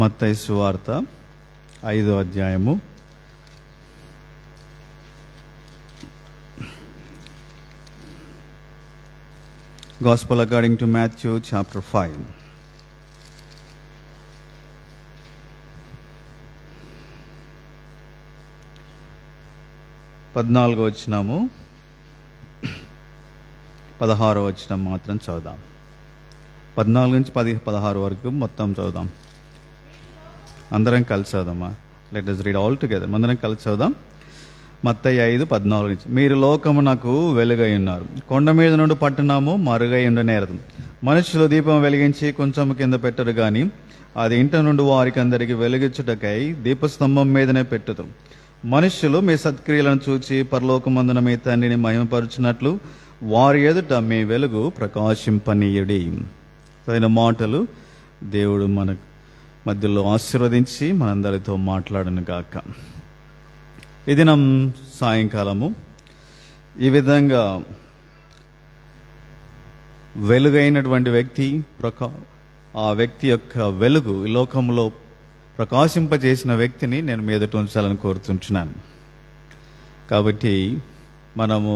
మత్తయి సువార్త 5వ అధ్యాయము Gospel according to Matthew chapter 5. పద్నాలుగో వచనము 16వ వచనం మాత్రం చదువుదాం. 14 నుంచి 16 వరకు మొత్తం చదువుదాం. అందరం కలిసి చదుదామా? Let us read all together. అందరం కలిసి చదుదాం. మత్తయి 5:14 నుంచి. మీరు లోకమునకు వెలుగై ఉన్నారు. కొండ మీద నుండి పట్టణము మరుగై ఉండనేరదు. మనుషులు దీపం వెలిగించి కొంచెం కింద పెట్టరు గాని అది ఇంట నుండి వారికి అందరికి వెలిగించుటకై దీపస్తంభం మీదనే పెట్టుతారు. మనుష్యులు మీ సత్క్రియలను చూచి పరలోకమందున మీ తండ్రిని మహిమపరచునట్లు వారి ఎదుట మీ వెలుగు ప్రకాశింపనీయుడి. అయిన మాటలు దేవుడు మన మధ్యలో ఆశీర్వదించి మనందరితో మాట్లాడను గాక. ఈ దినం సాయంకాలము ఈ విధంగా వెలుగైనటువంటి వ్యక్తి ఆ వ్యక్తి యొక్క వెలుగు ఈ లోకంలో ప్రకాశింపజేసిన వ్యక్తిని నేను మీ ఎదుట ఉంచాలని కోరుతుంటున్నాను. కాబట్టి మనము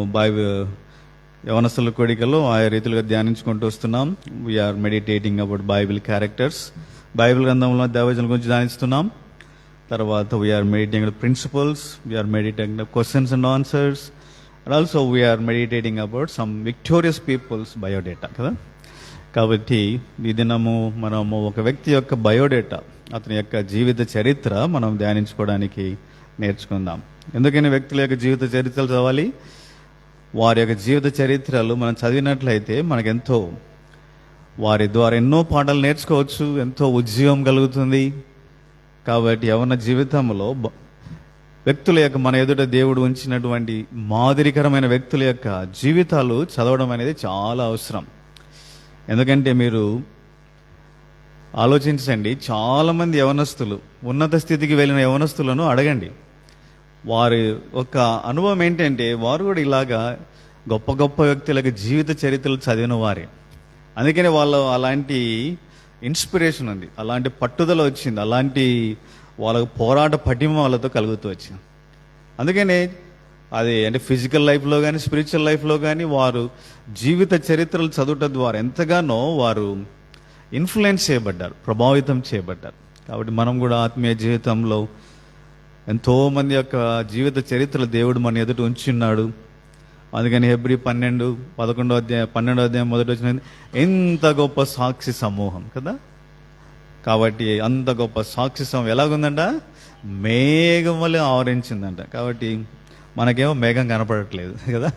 యవనస్తుల కోడికలో ఆయా రీతిలుగా ధ్యానించుకుంటూ వస్తున్నాం. We're meditating about Bible characters. Bible గ్రంథంలో దైవజనుల గురించి ధ్యానిస్తున్నాం. తర్వాత we're meditating principles, we're meditating questions and answers, and also we're meditating about some victorious peoples biodata కదా. కాబట్టి ఈ దినము మనము ఒక వ్యక్తి యొక్క బయోడేటా, అతని యొక్క జీవిత చరిత్ర మనం ధ్యానించుకోవడానికి నేర్చుకుందాం. ఎందుకని వ్యక్తుల యొక్క జీవిత చరిత్రలు చదవాలి? వారి యొక్క జీవిత చరిత్రలు మనం చదివినట్లయితే మనకెంతో వారి ద్వారా ఎన్నో పాఠాలు నేర్చుకోవచ్చు, ఎంతో ఉద్యోగం కలుగుతుంది. కాబట్టి యవ్వన జీవితంలో వ్యక్తుల యొక్క మన ఎదుట దేవుడు ఉంచినటువంటి మాదిరికరమైన వ్యక్తుల యొక్క జీవితాలు చదవడం అనేది చాలా అవసరం. ఎందుకంటే మీరు ఆలోచించండి, చాలామంది యవనస్తులు, ఉన్నత స్థితికి వెళ్ళిన యవనస్తులను అడగండి. వారి ఒక అనుభవం ఏంటంటే వారు కూడా ఇలాగా గొప్ప గొప్ప వ్యక్తులకు జీవిత చరిత్రలు చదివిన వారే. అందుకనే వాళ్ళు అలాంటి ఇన్స్పిరేషన్ ఉంది, అలాంటి పట్టుదల వచ్చింది, అలాంటి వాళ్ళకు పోరాట పటిమ వాళ్ళతో కలుగుతూ వచ్చింది. అందుకనే అది అంటే ఫిజికల్ లైఫ్లో కానీ స్పిరిచువల్ లైఫ్లో కానీ వారు జీవిత చరిత్రలు చదువుట ద్వారా ఎంతగానో వారు ఇన్ఫ్లుయెన్స్ చేయబడ్డారు, ప్రభావితం చేయబడ్డారు. కాబట్టి మనం కూడా ఆత్మీయ జీవితంలో ఎంతోమంది యొక్క జీవిత చరిత్రలు దేవుడు మన ఎదుట ఉంచున్నాడు. అందుకని హెబ్రీ 12వ అధ్యాయం మొదటి వచ్చిన ఎంత గొప్ప సాక్షి సమూహం కదా. కాబట్టి అంత గొప్ప సాక్షి సమూహం ఎలాగుందంట? మేఘం వల్ల ఆవరించిందంట. కాబట్టి మనకేమో మేఘం కనపడట్లేదు కదా.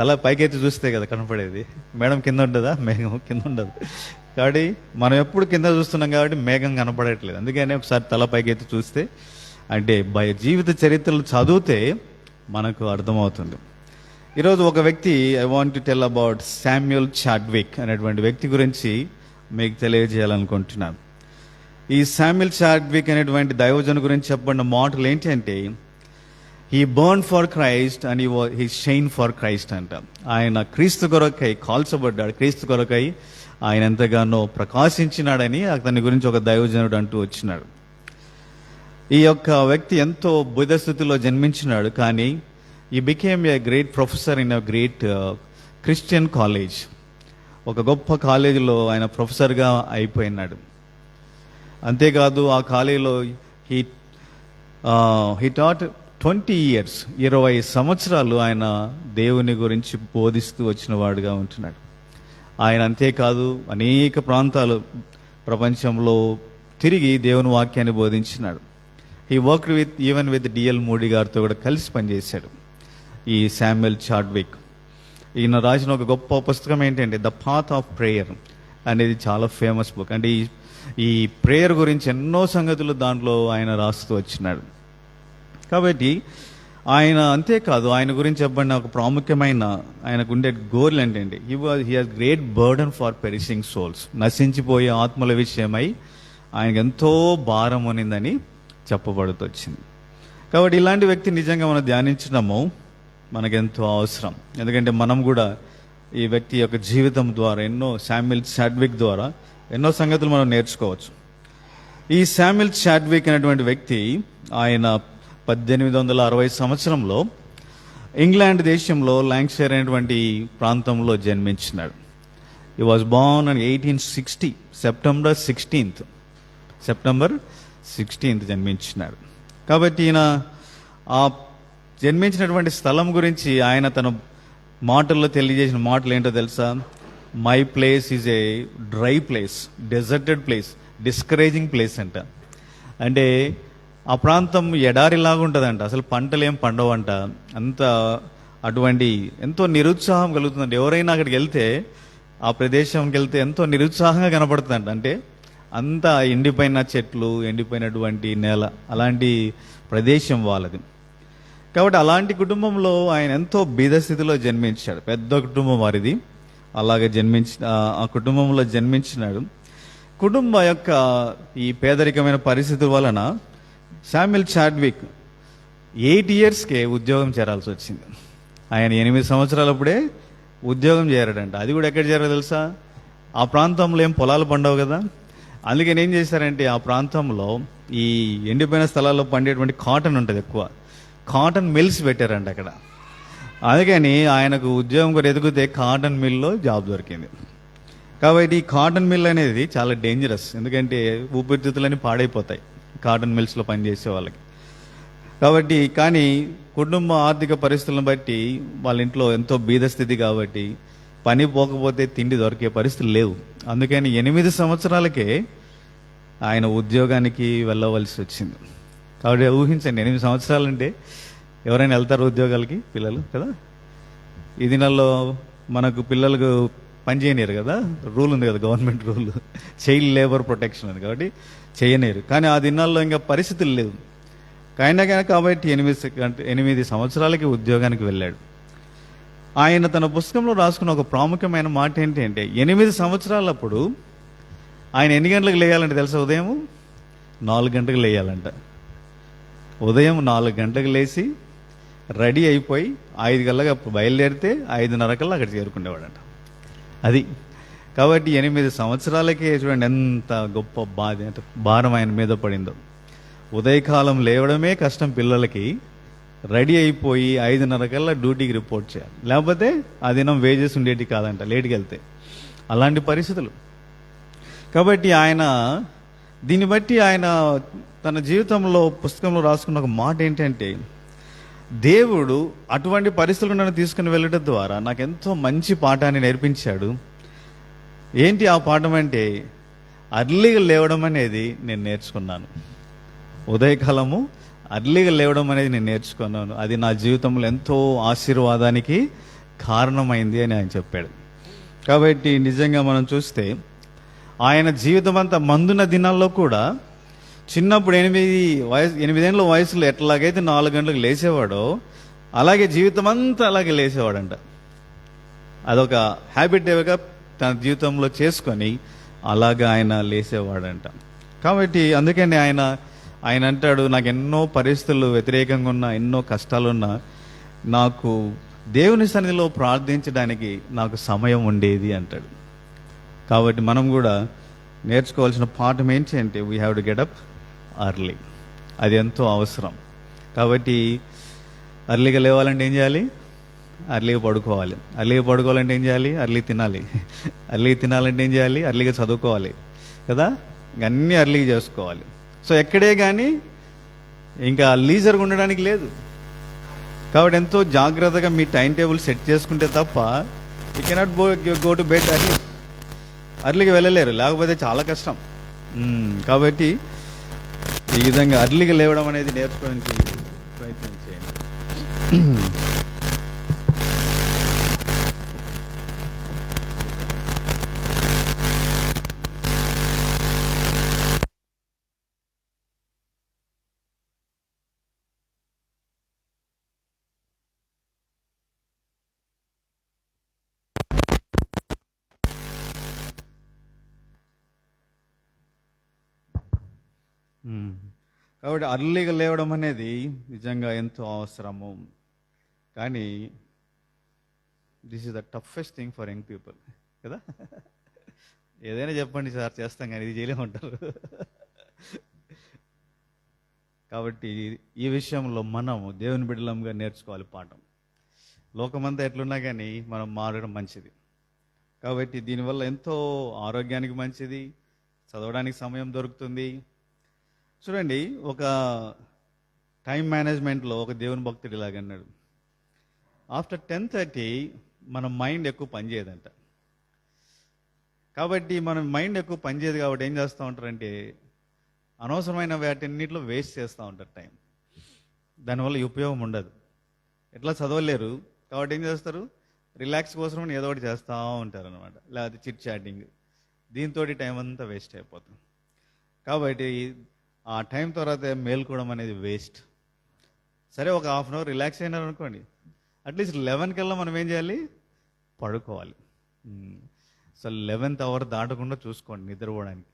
తల పైకెత్తి చూస్తే కదా కనపడేది. మేడం కింద ఉంటుందా? మేఘం కింద ఉండదు. కాబట్టి మనం ఎప్పుడు కింద చూస్తున్నాం కాబట్టి మేఘం కనపడట్లేదు. అందుకని ఒకసారి తల పైకెత్తి చూస్తే, అంటే జీవిత చరిత్రలు చదివితే మనకు అర్థమవుతుంది. ఈరోజు ఒక వ్యక్తి, I want to tell about Samuel Chadwick అనేటువంటి వ్యక్తి గురించి మీకు తెలియజేయాలనుకుంటున్నాను. ఈ శామ్యూల్ చాడ్విక్ అనేటువంటి దైవజను గురించి చెప్పబడిన మాటలు ఏంటంటే, he burn for Christ and he shine for Christ అంట. ఆయన క్రీస్తు కొరకై కాల్చబడ్డాడు, క్రీస్తు కొరకై ఆయన ఎంతగానో ప్రకాశించినాడని అతని గురించి ఒక దైవజనుడు అంటూ వచ్చినాడు. ఈ యొక్క వ్యక్తి ఎంతో బుధస్థితిలో జన్మించినాడు, కానీ he became a great professor in a great Christian college. ఒక గొప్ప కాలేజీలో ఆయన ప్రొఫెసర్గా అయిపోయినాడు. అంతేకాదు ఆ కాలేజీలో హీ టాట్ 20 years, 20 సంవత్సరాలు ఆయన దేవుని గురించి బోధిస్తూ వచ్చిన వాడుగా ఉంటున్నాడు. ఆయన అంతేకాదు అనేక ప్రాంతాలు ప్రపంచంలో తిరిగి దేవుని వాక్యాన్ని బోధించినాడు. He worked even with DL Moody గారితో కూడా కలిసి పనిచేశాడు ఈ శామ్యూల్ చాడ్విక్. ఈయన రాసిన ఒక గొప్ప పుస్తకం ఏంటంటే ద పాత్ ఆఫ్ ప్రేయర్ అనేది చాలా ఫేమస్ బుక్. అంటే ఈ ప్రేయర్ గురించి ఎన్నో సంగతులు దాంట్లో ఆయన రాస్తూ వచ్చినాడు. కాబట్టి ఆయన అంతేకాదు, ఆయన గురించి చెప్పబడిన ఒక ప్రాముఖ్యమైన ఆయనకు ఉండే గోల్ ఏంటంటే he has great burden for perishing souls. నశించిపోయే ఆత్మల విషయమై ఆయనకు ఎంతో భారం ఉన్నిందని చెప్పబడుతూ వచ్చింది. కాబట్టి ఇలాంటి వ్యక్తి నిజంగా మనం ధ్యానించడము మనకెంతో అవసరం. ఎందుకంటే మనం కూడా ఈ వ్యక్తి యొక్క జీవితం ద్వారా శామ్యూల్ చాడ్విక్ ద్వారా ఎన్నో సంగతులు మనం నేర్చుకోవచ్చు. ఈ శామ్యుల్ చాడ్విక్ అనేటువంటి వ్యక్తి, ఆయన 1860 సంవత్సరంలో ఇంగ్లాండ్ దేశంలో లాంక్షైర్ అనేటువంటి ప్రాంతంలో జన్మించినాడు. ఈ వాజ్ బోర్న్ ఇన్ 1860 సెప్టెంబర్ 16 జన్మించినాడు. కాబట్టి ఈయన ఆ జన్మించినటువంటి స్థలం గురించి ఆయన తన మాటల్లో తెలియజేసిన మాటలు ఏంటో తెలుసా? My place is a dry place, deserted place, discouraging place అంట. అంటే ఆ ప్రాంతం ఎడారిలాగా ఉంటుందంట, అసలు పంటలు ఏం పండవంట. అంత అటువంటి ఎంతో నిరుత్సాహం కలుగుతుందంట. ఎవరైనా అక్కడికి వెళ్తే, ఆ ప్రదేశంకి వెళ్తే ఎంతో నిరుత్సాహంగా కనపడుతుందంట. అంటే అంత ఎండిపోయిన చెట్లు, ఎండిపోయినటువంటి నేల, అలాంటి ప్రదేశం వాళ్ళది. కాబట్టి అలాంటి కుటుంబంలో ఆయన ఎంతో బీద స్థితిలో జన్మించాడు. పెద్ద కుటుంబం వారిది. అలాగే ఆ కుటుంబంలో జన్మించినాడు. కుటుంబ యొక్క ఈ పేదరికమైన పరిస్థితుల వలన శామ్యుల్ చాడ్విక్ 8 ఇయర్స్కే ఉద్యోగం చేరాల్సి వచ్చింది. ఆయన 8 సంవత్సరాలప్పుడే ఉద్యోగం చేరాడంట. అది కూడా ఎక్కడ చేరారో తెలుసా? ఆ ప్రాంతంలో ఏం పొలాలు పండవు కదా. అందుకని ఏం చేశారంటే, ఆ ప్రాంతంలో ఈ ఎండిపోయిన స్థలాల్లో పండేటువంటి కాటన్ ఉంటుంది, ఎక్కువ కాటన్ మిల్స్ పెట్టారంట అక్కడ. అందుకని ఆయనకు ఉద్యోగం కూడా ఎదిగితే కాటన్ మిల్లో జాబ్ దొరికింది. కాబట్టి ఈ కాటన్ మిల్ అనేది చాలా డేంజరస్. ఎందుకంటే ఊపిరితిత్తులని పాడైపోతాయి కాటన్ మిల్స్లో పనిచేసే వాళ్ళకి. కాబట్టి కానీ కుటుంబ ఆర్థిక పరిస్థితులను బట్టి వాళ్ళ ఇంట్లో ఎంతో బీద స్థితి, కాబట్టి పని పోకపోతే తిండి దొరికే పరిస్థితులు లేవు. అందుకని 8 సంవత్సరాలకే ఆయన ఉద్యోగానికి వెళ్ళవలసి వచ్చింది. కాబట్టి ఊహించండి, 8 సంవత్సరాలంటే ఎవరైనా వెళ్తారు ఉద్యోగాలకి? పిల్లలు కదా. ఈ దినాల్లో మనకు పిల్లలకు పని చేయలేరు కదా, రూల్ ఉంది కదా, government rule, child labour protection ఉంది, కాబట్టి చేయలేరు. కానీ ఆ దినాల్లో ఇంకా పరిస్థితులు లేవు. అయినా కానీ కాబట్టి 8 సంవత్సరాలకి ఉద్యోగానికి వెళ్ళాడు. ఆయన తన పుస్తకంలో రాసుకున్న ఒక ప్రాముఖ్యమైన మాట ఏంటంటే, 8 సంవత్సరాలప్పుడు ఆయన ఎన్ని గంటలకు లేయాలంటే తెలుసా? ఉదయం 4 గంటలకు లేయాలంట. ఉదయం 4 గంటలకు లేచి రెడీ అయిపోయి 5 గంటలకు బయలుదేరితే 5:30 కల్లా అక్కడ చేరుకునేవాడంట. అది కాబట్టి 8 సంవత్సరాలకే చూడండి ఎంత గొప్ప భారం ఆయన మీద పడిందో. ఉదయకాలం లేవడమే కష్టం పిల్లలకి, రెడీ అయిపోయి 5:30 కల్లా డ్యూటీకి రిపోర్ట్ చేయాలి. లేకపోతే ఆ దినం వేజెస్ ఉండేటి కాదంట లేట్కి వెళ్తే. అలాంటి పరిస్థితులు. కాబట్టి ఆయన దీన్ని బట్టి ఆయన తన జీవితంలో పుస్తకంలో రాసుకున్న ఒక మాట ఏంటంటే, దేవుడు అటువంటి పరిస్థితులు నన్ను తీసుకుని వెళ్ళడం ద్వారా నాకు ఎంతో మంచి పాఠాన్ని నేర్పించాడు. ఏంటి ఆ పాఠం అంటే, అర్లీగా లేవడం అనేది నేను నేర్చుకున్నాను. ఉదయకాలము అర్లీగా లేవడం అనేది నేను నేర్చుకున్నాను. అది నా జీవితంలో ఎంతో ఆశీర్వాదానికి కారణమైంది అని ఆయన చెప్పాడు. కాబట్టి నిజంగా మనం చూస్తే ఆయన జీవితం అంతా మందున్న దినాల్లో కూడా చిన్నప్పుడు 8 ఏళ్ళ వయసులో ఎట్లాగైతే 4 గంటలకు లేచేవాడో అలాగే జీవితం అంతా అలాగే లేచేవాడంట. అదొక హ్యాబిట్గా తన జీవితంలో చేసుకొని అలాగా ఆయన లేచేవాడంట. కాబట్టి అందుకని ఆయన అంటాడు, నాకు ఎన్నో పరిస్థితులు వ్యతిరేకంగా ఉన్నా, ఎన్నో కష్టాలున్నా, నాకు దేవుని సన్నిధిలో ప్రార్థించడానికి నాకు సమయం ఉండేది అంటాడు. కాబట్టి మనం కూడా నేర్చుకోవాల్సిన పాఠం ఏంటి అంటే, we have to get up early. అది ఎంతో అవసరం. కాబట్టి అర్లీగా లేవాలంటే ఏం చేయాలి? అర్లీగా పడుకోవాలి. అర్లీగా పడుకోవాలంటే ఏం చేయాలి? అర్లీ తినాలి. అర్లీగా తినాలంటే ఏం చేయాలి? అర్లీగా చదువుకోవాలి కదా. అన్నీ అర్లీగా చేసుకోవాలి. సో ఎక్కడే కానీ ఇంకా లీజర్గా ఉండడానికి లేదు. కాబట్టి ఎంతో జాగ్రత్తగా మీ టైం టేబుల్ సెట్ చేసుకుంటే తప్ప you cannot go to bed అర్లీగా వెళ్ళలేరు, లేకపోతే చాలా కష్టం. కాబట్టి ఈ విధంగా అర్లీగా లేవడం అనేది నేర్చుకోవడానికి ప్రయత్నం చేయండి. కాబట్టి అర్లీగా లేవడం అనేది నిజంగా ఎంతో అవసరము. కానీ this is the toughest thing for young people కదా. ఏదైనా చెప్పండి సార్ చేస్తాం, కానీ ఇది చేయలేమంటారు. కాబట్టి ఈ విషయంలో మనం దేవుని బిడ్డలంగా నేర్చుకోవాలి పాఠం. లోకమంతా ఎట్లున్నా కానీ మనం మారడం మంచిది. కాబట్టి దీనివల్ల ఎంతో ఆరోగ్యానికి మంచిది, చదవడానికి సమయం దొరుకుతుంది. చూడండి, ఒక టైం మేనేజ్మెంట్లో ఒక దేవుని భక్తుడు ఇలాగన్నాడు, ఆఫ్టర్ 10:30 మన మైండ్ ఎక్కువ పనిచేయదంట. కాబట్టి మన మైండ్ ఎక్కువ పనిచేయదు కాబట్టి ఏం చేస్తూ ఉంటారంటే అనవసరమైన వాటిన్నిటిలో వేస్ట్ చేస్తూ ఉంటారు టైం. దానివల్ల ఉపయోగం ఉండదు, ఎట్లా చదవలేరు. కాబట్టి ఏం చేస్తారు, రిలాక్స్ కోసం ఏదో ఒకటి చేస్తూ ఉంటారు అనమాట, లేకపోతే చిట్ చాటింగ్. దీంతో టైం అంతా వేస్ట్ అయిపోతుంది. కాబట్టి ఆ టైం తర్వాత మేల్కోవడం అనేది వేస్ట్. సరే, ఒక హాఫ్ అన్ అవర్ రిలాక్స్ అయినారు అనుకోండి, అట్లీస్ట్ 11 కల్లా మనం ఏం చేయాలి, పడుకోవాలి. సో 11th అవర్ దాటకుండా చూసుకోండి నిద్రపోవడానికి.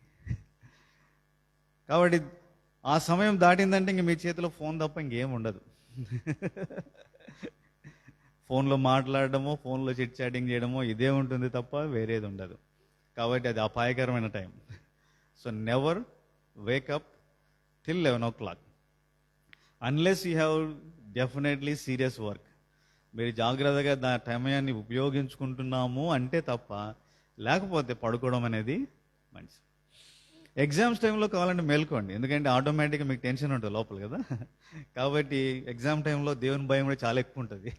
కాబట్టి ఆ సమయం దాటిందంటే ఇంక మీ చేతిలో ఫోన్ తప్ప ఇంకేం ఉండదు. ఫోన్లో మాట్లాడడమో, ఫోన్లో చిట్ చాటింగ్ చేయడమో ఇదే ఉంటుంది తప్ప వేరేది ఉండదు. కాబట్టి అది అపాయకరమైన time. So never wake up till 11 o'clock unless you have definitely serious work. మీరు జాగ్రత్తగా సమయాన్ని ఉపయోగించుకుంటున్నాము అంటే తప్ప, లేకపోతే పడుకోవడం అనేది మంచిది. ఎగ్జామ్స్ టైంలో కావాలంటే మేల్కోండి, ఎందుకంటే ఆటోమేటిక్గా మీకు టెన్షన్ ఉంటుంది లోపల కదా. కాబట్టి ఎగ్జామ్ టైంలో దేవుని భయం కూడా చాలా ఎక్కువ ఉంటుంది.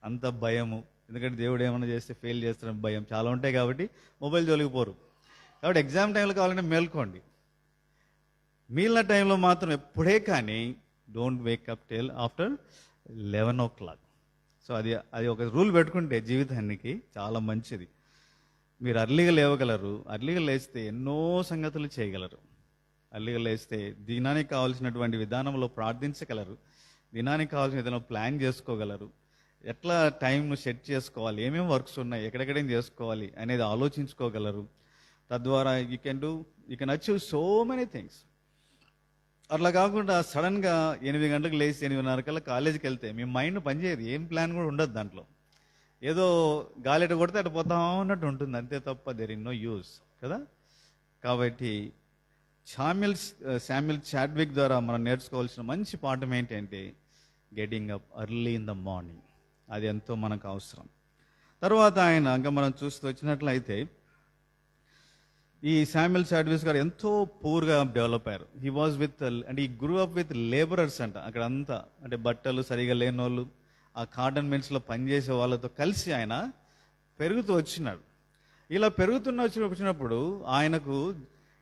అంత భయము, ఎందుకంటే దేవుడు ఏమైనా చేస్తే ఫెయిల్ చేస్తున్న భయం చాలా ఉంటాయి. కాబట్టి మొబైల్ జోలికి పోరు. కాబట్టి ఎగ్జామ్ టైంలో కావాలంటే మేల్కోండి. మిగిలిన టైంలో మాత్రం ఎప్పుడే కానీ don't wake up till after 11 o'clock. So అది ఒక రూల్ పెట్టుకుంటే జీవితానికి చాలా మంచిది. మీరు అర్లీగా లేవగలరు, అర్లీగా లేస్తే ఎన్నో సంగతులు చేయగలరు. అర్లీగా లేస్తే దినానికి కావాల్సినటువంటి విధానంలో ప్రార్థించగలరు, దినానికి కావాల్సిన విధానంలో ప్లాన్ చేసుకోగలరు, ఎట్లా టైంను సెట్ చేసుకోవాలి, ఏమేమి వర్క్స్ ఉన్నాయి, ఎక్కడెక్కడేం చేసుకోవాలి అనేది ఆలోచించుకోగలరు. తద్వారా you can achieve so many things. అట్లా కాకుండా సడన్గా 8 గంటలకు లేచి 8:30 కల్లా కాలేజీకి వెళ్తే మీ మైండ్ పనిచేయదు, ఏం ప్లాన్ కూడా ఉండదు దాంట్లో. ఏదో గాలి ఎట కొడితే అటు పోతా ఉన్నట్టు ఉంటుంది, అంతే తప్ప దేర్ ఇన్ నో యూజ్ కదా. కాబట్టి శామ్యుల్ చాడ్విక్ ద్వారా మనం నేర్చుకోవాల్సిన మంచి పాఠం ఏంటంటే getting up early in the morning. అది ఎంతో మనకు అవసరం. తర్వాత ఆయన ఇంకా మనం చూస్తూ వచ్చినట్లయితే ఈ శామ్యుల్ చాడ్విక్ గారు ఎంతో పూర్గా డెవలప్ అయ్యారు. హీ వాజ్ విత్ అంటే ఈ గ్రూ అప్ విత్ లేబరర్స్ అంట. అక్కడ అంతా అంటే బట్టలు సరిగా లేని వాళ్ళు, ఆ కాటన్ మిల్స్లో పనిచేసే వాళ్ళతో కలిసి ఆయన పెరుగుతూ వచ్చినాడు. ఇలా వచ్చినప్పుడు ఆయనకు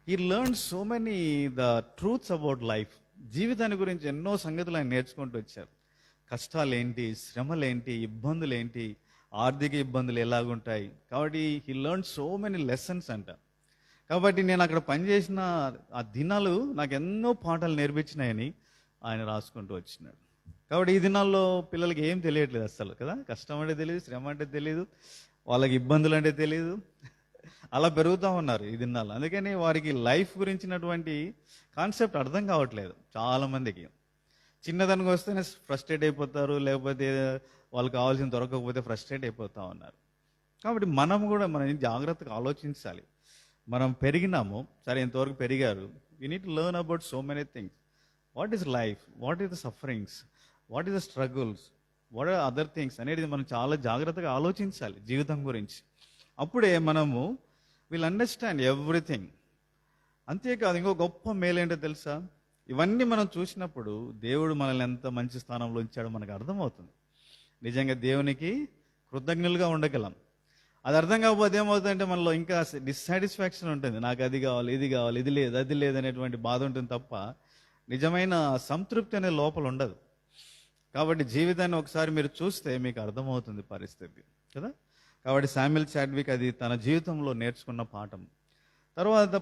he learn so many the truths about life. జీవితాన్ని గురించి ఎన్నో సంగతులు ఆయన నేర్చుకుంటూ వచ్చారు. కష్టాలేంటి, శ్రమలేంటి, ఇబ్బందులేంటి, ఆర్థిక ఇబ్బందులు ఎలాగుంటాయి. కాబట్టి he learn so many lessons అంట. కాబట్టి నేను అక్కడ పనిచేసిన ఆ దినాలు నాకు ఎన్నో పాఠాలు నేర్పించినాయని ఆయన రాసుకుంటూ వచ్చినాడు. కాబట్టి ఈ దినాల్లో పిల్లలకి ఏం తెలియట్లేదు అస్సలు కదా. కష్టం అంటే తెలియదు, శ్రమ అంటే తెలియదు, వాళ్ళకి ఇబ్బందులు అంటే తెలియదు, అలా పెరుగుతూ ఉన్నారు ఈ దినాల్లో. అందుకని వారికి లైఫ్ గురించినటువంటి కాన్సెప్ట్ అర్థం కావట్లేదు చాలా మందికి. చిన్నదానికి వస్తేనే ఫ్రస్ట్రేట్ అయిపోతారు, లేకపోతే వాళ్ళకి కావాల్సిన దొరకకపోతే ఫ్రస్ట్రేట్ అయిపోతూ ఉన్నారు. కాబట్టి మనం జాగ్రత్తగా ఆలోచించాలి. మనం పెరిగినాము, సరే ఇంతవరకు పెరిగారు, we need to learn about so many things. What is life, what is the sufferings, what is the struggles, what are other things అనేది మనం చాలా జాగ్రత్తగా ఆలోచించాలి జీవితం గురించి. అప్పుడే మనము విల్ అండర్స్టాండ్ ఎవ్రీథింగ్. అంతేకాదు, ఇంకో గొప్ప మేలేంటో తెలుసా, ఇవన్నీ మనం చూసినప్పుడు దేవుడు మనల్ని ఎంత మంచి స్థానంలో ఉంచాడో మనకు అర్థమవుతుంది. నిజంగా దేవునికి కృతజ్ఞులుగా ఉండగలం. అది అర్థం కాకపోతే ఏమవుతుందంటే మనలో ఇంకా డిస్సాటిస్ఫాక్షన్ ఉంటుంది. నాకు అది కావాలి, ఇది కావాలి, ఇది లేదు, అది లేదు అనేటువంటి బాధ ఉంటుంది తప్ప నిజమైన సంతృప్తి అనే లోపల ఉండదు. కాబట్టి జీవితాన్ని ఒకసారి మీరు చూస్తే మీకు అర్థమవుతుంది పరిస్థితి కదా. కాబట్టి శామ్యుల్ చాడ్విక్ అది తన జీవితంలో నేర్చుకున్న పాఠం. తర్వాత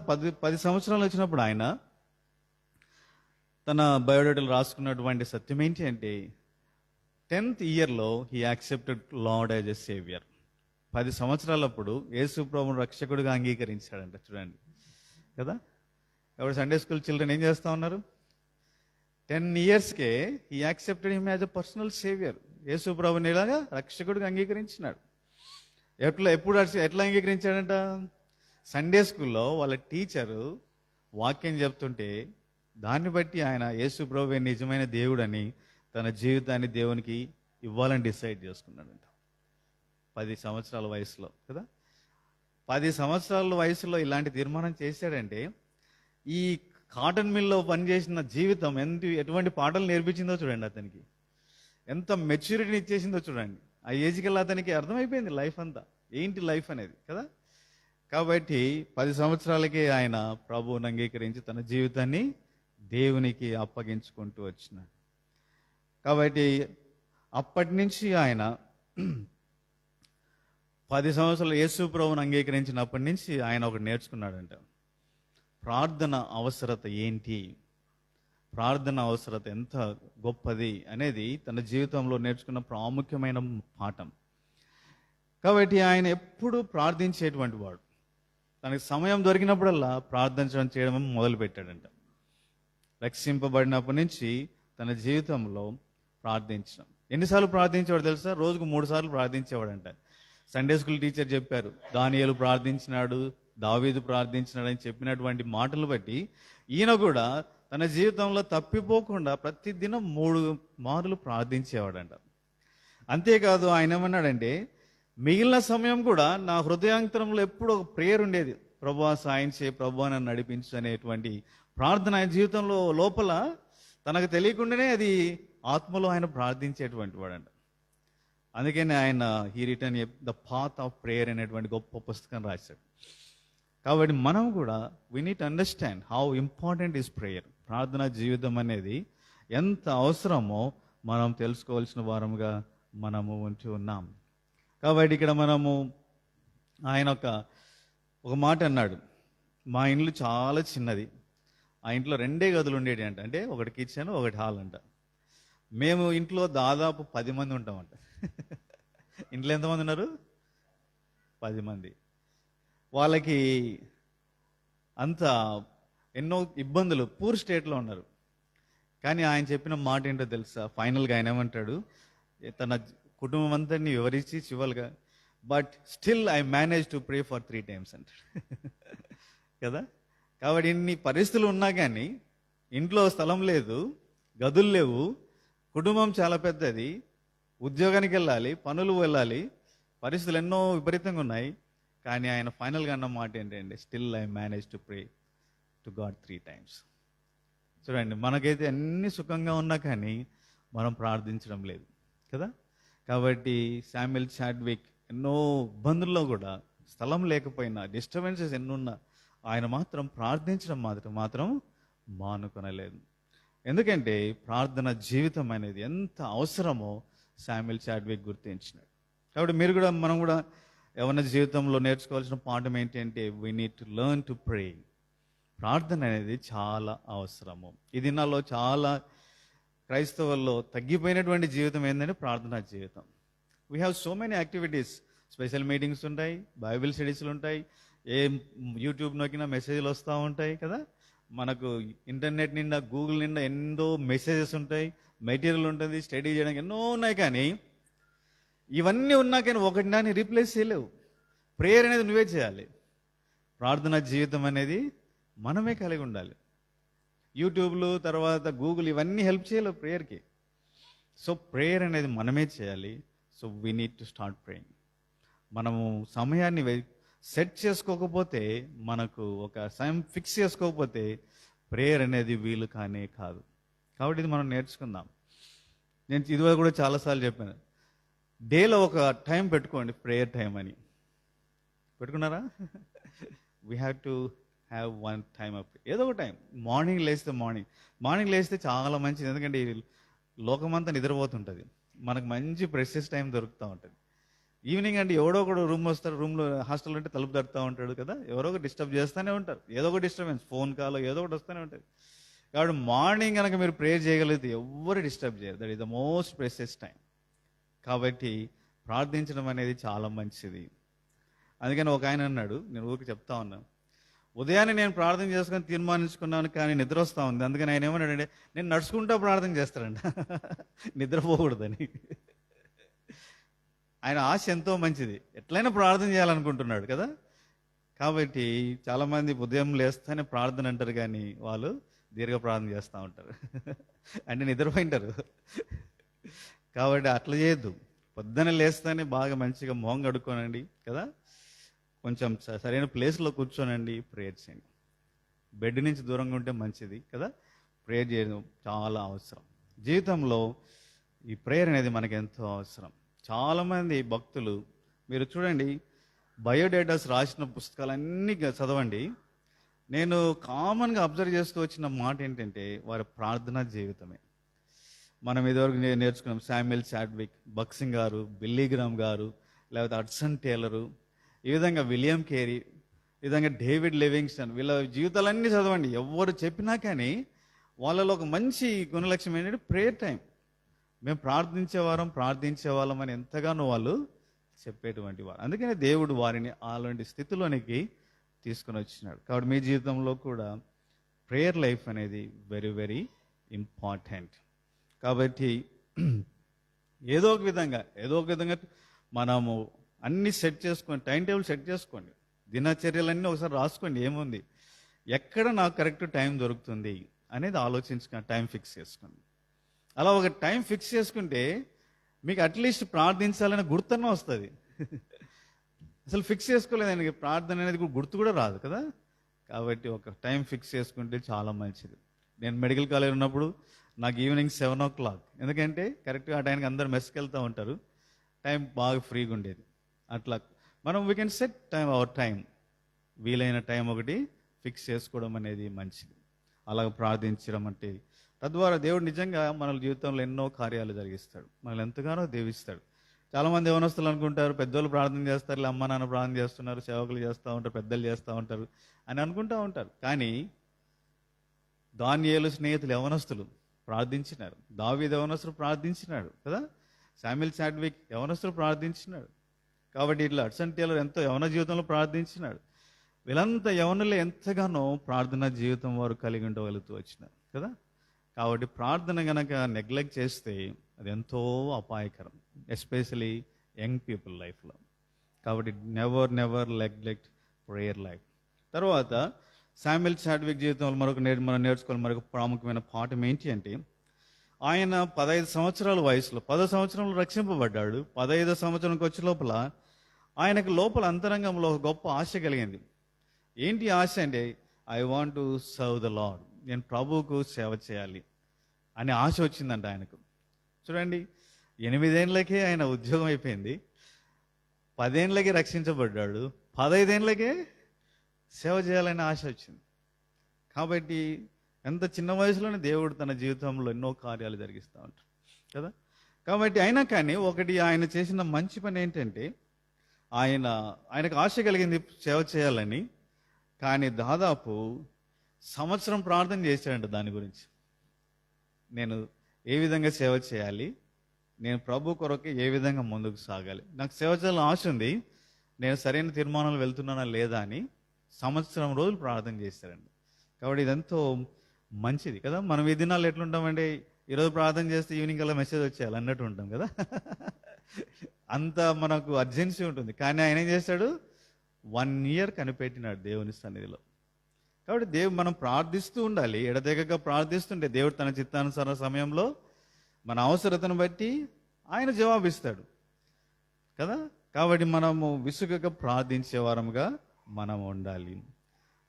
10 సంవత్సరాలు వచ్చినప్పుడు ఆయన తన బయోడేటాలు రాసుకున్నటువంటి సత్యం ఏంటి అంటే 10th ఇయర్లో he accepted lord as a saviour. 10 సంవత్సరాలప్పుడు యేసు ప్రభువును రక్షకుడిగా అంగీకరించాడంట. చూడండి కదా. ఎవరు సండే స్కూల్ చిల్డ్రన్ ఏం చేస్తూ ఉన్నారు, 10 yearsకే he accepted him as a personal saviour. యేసు ప్రభువుని ఇలాగా రక్షకుడిగా అంగీకరించినాడు. ఎట్లా అంగీకరించాడంట, సండే స్కూల్లో వాళ్ళ టీచరు వాక్యం చెప్తుంటే దాన్ని బట్టి ఆయన యేసు ప్రభువే నిజమైన దేవుడని తన జీవితాన్ని దేవునికి ఇవ్వాలని డిసైడ్ చేసుకున్నాడంట 10 సంవత్సరాల వయసులో కదా. 10 సంవత్సరాల వయసులో ఇలాంటి తీర్మానం చేశాడంటే ఈ కాటన్ మిల్లో పనిచేసిన జీవితం ఎటువంటి పాటలు నేర్పించిందో చూడండి, అతనికి ఎంత మెచ్యూరిటీని ఇచ్చేసిందో చూడండి. ఆ ఏజ్కి అతనికి అర్థమైపోయింది లైఫ్ అంతా ఏంటి లైఫ్ అనేది కదా. కాబట్టి 10 సంవత్సరాలకే ఆయన ప్రభువుని అంగీకరించి తన జీవితాన్ని దేవునికి అప్పగించుకుంటూ వచ్చినాడు. కాబట్టి అప్పటి నుంచి ఆయన 10 సంవత్సరాలు యేసు ప్రభువుని అంగీకరించినప్పటి నుంచి ఆయన ఒకటి నేర్చుకున్నాడంట. ప్రార్థన అవసరత ఏంటి, ప్రార్థన అవసరత ఎంత గొప్పది అనేది తన జీవితంలో నేర్చుకున్న ప్రాముఖ్యమైన పాఠం. కాబట్టి ఆయన ఎప్పుడూ ప్రార్థించేటువంటి వాడు. తనకి సమయం దొరికినప్పుడల్లా ప్రార్థించడం చేయడం మొదలు పెట్టాడంట. రక్షింపబడినప్పటి నుంచి తన జీవితంలో ప్రార్థించడం. ఎన్నిసార్లు ప్రార్థించేవాడు తెలుసా? రోజుకు 3 సార్లు ప్రార్థించేవాడంట. సండే స్కూల్ టీచర్ చెప్పారు, దానియేలు ప్రార్థించినాడు, దావీదు ప్రార్థించినాడు అని చెప్పినటువంటి మాటలు బట్టి ఈయన కూడా తన జీవితంలో తప్పిపోకుండా ప్రతిదినం 3 మార్లు ప్రార్థించేవాడంట. అంతేకాదు ఆయన ఏమన్నాడంటే, మిగిలిన సమయం కూడా నా హృదయాంతరంలో ఎప్పుడు ఒక ప్రేయర్ ఉండేది, ప్రభువా సాయం చేయి, ప్రభువా నన్ను నడిపించు అనేటువంటి ప్రార్థన ఆయన జీవితంలో లోపల తనకు తెలియకుండానే అది ఆత్మలో ఆయన ప్రార్థించేటువంటి వాడంట. అందుకని ఆయన he return the path of prayer అనేటువంటి గొప్ప పుస్తకం రాశాడు. కాబట్టి మనం కూడా we need to understand how important is prayer. ప్రార్థనా జీవితం అనేది ఎంత అవసరమో మనం తెలుసుకోవాల్సిన వారముగా మనము ఉంటూ ఉన్నాం. కాబట్టి ఇక్కడ మనము ఆయన ఒక మాట అన్నాడు, మా ఇల్లు చాలా చిన్నది, ఆ ఇంట్లో 2 గదులు ఉండేవి అంట. అంటే ఒకటి కిచెన్, ఒకటి హాల్ అంట. మేము ఇంట్లో దాదాపు 10 మంది ఉంటామంట. ఇంట్లో ఎంతమంది ఉన్నారు? 10 మంది. వాళ్ళకి అంత ఎన్నో ఇబ్బందులు, పూర్ స్టేట్లో ఉన్నారు. కానీ ఆయన చెప్పిన మాట ఏంటో తెలుసా? ఫైనల్గా ఆయన ఏమంటాడు, తన కుటుంబం అంతటిని వివరించి చివరిగా, but still I manage to pray for 3 times అంటాడు కదా. కాబట్టి ఇన్ని పరిస్థితులు ఉన్నా కానీ ఇంట్లో స్థలం లేదు, గదులు లేవు, కుటుంబం చాలా పెద్దది, ఉద్యోగానికి వెళ్ళాలి, పనులు వెళ్ళాలి, పరిస్థితులు ఎన్నో విపరీతంగా ఉన్నాయి. కానీ ఆయన ఫైనల్గా అన్న మాట ఏంటంటే, still I manage to pray to God 3 times. చూడండి, మనకైతే అన్ని సుఖంగా ఉన్నా కానీ మనం ప్రార్థించడం లేదు కదా. కాబట్టి శామ్యుయల్ చాడ్విక్ ఎన్నో ఇబ్బందుల్లో కూడా, స్థలం లేకపోయినా, డిస్టర్బెన్సెస్ ఎన్నున్నా, ఆయన మాత్రం ప్రార్థించడం మాత్రం మానుకొనలేదు. ఎందుకంటే ప్రార్థన జీవితం అనేది ఎంత అవసరమో శామ్యుయల్ చాడ్విక్ గుర్తించినాడు. కాబట్టి మనం కూడా యవ్వన జీవితంలో నేర్చుకోవాల్సిన పాఠం ఏంటంటే, we need to learn to pray. ప్రార్థన అనేది చాలా అవసరము. ఈ దినాల్లో చాలా క్రైస్తవుల్లో తగ్గిపోయినటువంటి జీవితం ఏంటంటే ప్రార్థనా జీవితం. We have so many activities, special meetings ఉంటాయి, బైబిల్ స్టడీస్లు ఉంటాయి, ఏ యూట్యూబ్ నొక్కినా మెసేజ్లు వస్తూ ఉంటాయి కదా. మనకు ఇంటర్నెట్ నిండా, గూగుల్ నిండా ఎన్నో మెసేజెస్ ఉంటాయి, మెటీరియల్ ఉంటుంది, స్టడీ చేయడానికి ఎన్నో ఉన్నాయి. కానీ ఇవన్నీ ఉన్నా కానీ ఒకటి దాన్ని రీప్లేస్ చేయలేవు. ప్రేయర్ అనేది నువ్వే చేయాలి. ప్రార్థనా జీవితం అనేది మనమే కలిగి ఉండాలి. యూట్యూబ్లు, తర్వాత గూగుల్ ఇవన్నీ హెల్ప్ చేయలేవు ప్రేయర్కి. సో ప్రేయర్ అనేది మనమే చేయాలి. So we need to start praying. మనము సమయాన్ని సెట్ చేసుకోకపోతే, మనకు ఒక సమయం ఫిక్స్ చేసుకోకపోతే ప్రేయర్ అనేది వీలు కానే కాదు. కాబట్టి ఇది మనం నేర్చుకుందాం. నేను ఇదివరకు కూడా చాలాసార్లు చెప్పాను, డేలో ఒక టైం పెట్టుకోండి, ప్రేయర్ టైం అని. పెట్టుకున్నారా? We have to have one time up, ఏదో ఒక టైం. మార్నింగ్ లేస్తే చాలా మంచిది. ఎందుకంటే ఈ లోకమంతా నిద్రపోతుంటుంది, మనకు మంచి ప్రెషస్ టైం దొరుకుతూ ఉంటుంది. ఈవినింగ్ అంటే ఎవడో ఒకడు రూమ్ వస్తారు, రూమ్లో హాస్టల్ అంటే తలుపు తడుతూ ఉంటాడు కదా, ఎవరో ఒకటి డిస్టర్బ్ చేస్తూనే ఉంటారు, ఏదో ఒక డిస్టర్బెన్స్, ఫోన్ కాల్ ఏదో ఒకటి వస్తూనే ఉంటుంది. కాబట్టి మార్నింగ్ కనుక మీరు ప్రేయర్ చేయగలిగితే ఎవరు డిస్టర్బ్ చేయరు. That is the most precious time. కాబట్టి ప్రార్థించడం అనేది చాలా మంచిది. అందుకని ఒక ఆయన అన్నాడు, నేను ఊరికి చెప్తా ఉన్నాను, ఉదయాన్నే నేను ప్రార్థన చేసుకొని తీర్మానించుకున్నాను, కానీ నిద్ర వస్తూ ఉంది. అందుకని ఆయన ఏమన్నాడంటే, నేను నడుచుకుంటా ప్రార్థన చేస్తానంట, నిద్రపోకూడదని. ఆయన ఆశ ఎంతో మంచిది, ఎట్లయినా ప్రార్థన చేయాలనుకుంటున్నాడు కదా. కాబట్టి చాలామంది ఉదయం లేస్తేనే ప్రార్థన అంటారు, కానీ వాళ్ళు దీర్ఘ ప్రార్థన చేస్తూ ఉంటారు. అంటే నిద్రపోయింటారు. కాబట్టి అట్లా చేయొద్దు. పొద్దున లేస్తేనే బాగా మంచిగా మొహం కడుక్కోనండి కదా, కొంచెం సరైన ప్లేస్లో కూర్చోనండి, ప్రేయర్ చేయండి. బెడ్ నుంచి దూరంగా ఉంటే మంచిది కదా. ప్రేయర్ చేయడం చాలా అవసరం జీవితంలో. ఈ ప్రేయర్ అనేది మనకు ఎంతో అవసరం. చాలామంది భక్తులు మీరు చూడండి, బయోడేటాస్ రాసిన పుస్తకాలన్నీ చదవండి. నేను కామన్గా అబ్జర్వ్ చేస్తూ వచ్చిన మాట ఏంటంటే వారి ప్రార్థనా జీవితమే. మనం ఇదివరకు నేర్చుకున్నాం శామ్యుయల్ చాడ్విక్, బక్సింగ్ గారు, బిల్లీ గ్రామ్ గారు, లేకపోతే హడ్సన్ టేలరు, ఈ విధంగా విలియం కేరీ, ఈ విధంగా డేవిడ్ లివింగ్స్టన్, వీళ్ళ జీవితాలన్నీ చదవండి. ఎవరు చెప్పినా కానీ వాళ్ళలో ఒక మంచి గుణలక్ష్యం ఏంటంటే ప్రేయర్ టైం. మేము ప్రార్థించే వాళ్ళం అని ఎంతగానో వాళ్ళు చెప్పేటువంటి వారు. అందుకనే దేవుడు వారిని అలాంటి స్థితిలోనికి తీసుకుని వచ్చినాడు. కాబట్టి మీ జీవితంలో కూడా ప్రేయర్ లైఫ్ అనేది వెరీ వెరీ ఇంపార్టెంట్. కాబట్టి ఏదో ఒక విధంగా మనము అన్ని సెట్ చేసుకోండి, టైం టేబుల్ సెట్ చేసుకోండి, దినచర్యలన్నీ ఒకసారి రాసుకోండి. ఏముంది, ఎక్కడ నాకు కరెక్ట్ టైం దొరుకుతుంది అనేది ఆలోచించుకొని టైం ఫిక్స్ చేసుకోండి. అలా ఒక టైం ఫిక్స్ చేసుకుంటే మీకు అట్లీస్ట్ ప్రార్థించాలని గుర్తన్న వస్తుంది. అసలు ఫిక్స్ చేసుకోలేదండి, ప్రార్థన అనేది గుర్తు కూడా రాదు కదా. కాబట్టి ఒక టైం ఫిక్స్ చేసుకుంటే చాలా మంచిది. నేను మెడికల్ కాలేజ్ ఉన్నప్పుడు నాకు ఈవినింగ్ 7 o'clock, ఎందుకంటే కరెక్ట్గా ఆ టైంకి అందరు మెస్కి వెళ్తూ ఉంటారు, టైం బాగా ఫ్రీగా ఉండేది. అట్లా మనం we can set our time, వీలైన టైం ఒకటి ఫిక్స్ చేసుకోవడం అనేది మంచిది. అలాగ ప్రార్థించడం అంటే తద్వారా దేవుడు నిజంగా మన జీవితంలో ఎన్నో కార్యాలు జరిగిస్తాడు, మనల్ని ఎంతగానో దీవిస్తాడు. చాలామంది యవనస్తులు అనుకుంటారు పెద్దోళ్ళు ప్రార్థన చేస్తారు, అమ్మ నాన్న ప్రార్థన చేస్తున్నారు, సేవకులు చేస్తూ ఉంటారు, పెద్దలు చేస్తూ ఉంటారు అని అనుకుంటూ ఉంటారు. కానీ దానియేలు స్నేహితులు యవనస్తులు ప్రార్థించినారు, దావీదు యవనస్తులు ప్రార్థించినాడు కదా, శామ్యుయల్ చాడ్విక్ యవనస్తులు ప్రార్థించినాడు. కాబట్టి ఇట్లా హడ్సన్ టేలర్ ఎంతో యవన జీవితంలో ప్రార్థించినాడు. వీళ్ళంతా యవనులే ఎంతగానో ప్రార్థనా జీవితం వారు కలిగి ఉండగలుగుతూ వచ్చినారు కదా. కాబట్టి ప్రార్థన గనక నెగ్లెక్ట్ చేస్తే అది ఎంతో అపాయకరం, ఎస్పెషలీ యంగ్ పీపుల్ లైఫ్లో. కాబట్టి నెవర్ నెగ్లెక్ట్ ప్రేయర్ లైఫ్. తర్వాత శామ్యుయల్ చాడ్విక్ జీవితంలో మనం నేర్చుకోవాలి మరొక ప్రాముఖ్యమైన పాఠం ఏంటి అంటే, ఆయన 15 సంవత్సరాల వయసులో 10 సంవత్సరంలో రక్షింపబడ్డాడు. 15 సంవత్సరానికి వచ్చే లోపల ఆయనకు లోపల అంతరంగంలో ఒక గొప్ప ఆశ కలిగింది. ఏంటి ఆశ అంటే, I want to serve the lord, నేను ప్రభువుకు సేవ చేయాలి అనే ఆశ వచ్చిందంట ఆయనకు. చూడండి, 8 ఏళ్ళకే ఆయన ఉద్యోగం అయిపోయింది, 10 ఏళ్ళకే రక్షించబడ్డాడు, 15 ఏళ్ళకే సేవ చేయాలనే ఆశ వచ్చింది. కాబట్టి ఎంత చిన్న వయసులోనే దేవుడు తన జీవితంలో ఎన్నో కార్యాలు జరిగిస్తూ ఉంటారు కదా. కాబట్టి అయినా కానీ ఒకటి ఆయన చేసిన మంచి పని ఏంటంటే, ఆయనకు ఆశ కలిగింది సేవ చేయాలని, కానీ దాదాపు సంవత్సరం ప్రార్థన చేశాడంట దాని గురించి. నేను ఏ విధంగా సేవ చేయాలి, నేను ప్రభు కొరకు ఏ విధంగా ముందుకు సాగాలి, నాకు సేవ చేయాలని ఆశ ఉంది, నేను సరైన తీర్మానాలు వెళ్తున్నానా లేదా అని సంవత్సరం రోజులు ప్రార్థన చేశారండి. కాబట్టి ఇదెంతో మంచిది కదా. మనం ఈ దినాలు ఎట్లుంటామంటే, ఈరోజు ప్రార్థన చేస్తే ఈవినింగ్ అలా మెసేజ్ వచ్చేయాలి అన్నట్టు ఉంటాం కదా. అంత మనకు అర్జెన్సీ ఉంటుంది. కానీ ఆయన ఏం చేశాడు, 1 year కనిపెట్టినాడు దేవుని సన్నిధిలో. కాబట్టి మనం ప్రార్థిస్తూ ఉండాలి, ఎడతెగక ప్రార్థిస్తుంటే దేవుడు తన చిత్తానుసార సమయంలో మన అవసరతను బట్టి ఆయన జవాబిస్తాడు కదా. కాబట్టి మనము విసుగక ప్రార్థించే వారముగా మనం ఉండాలి.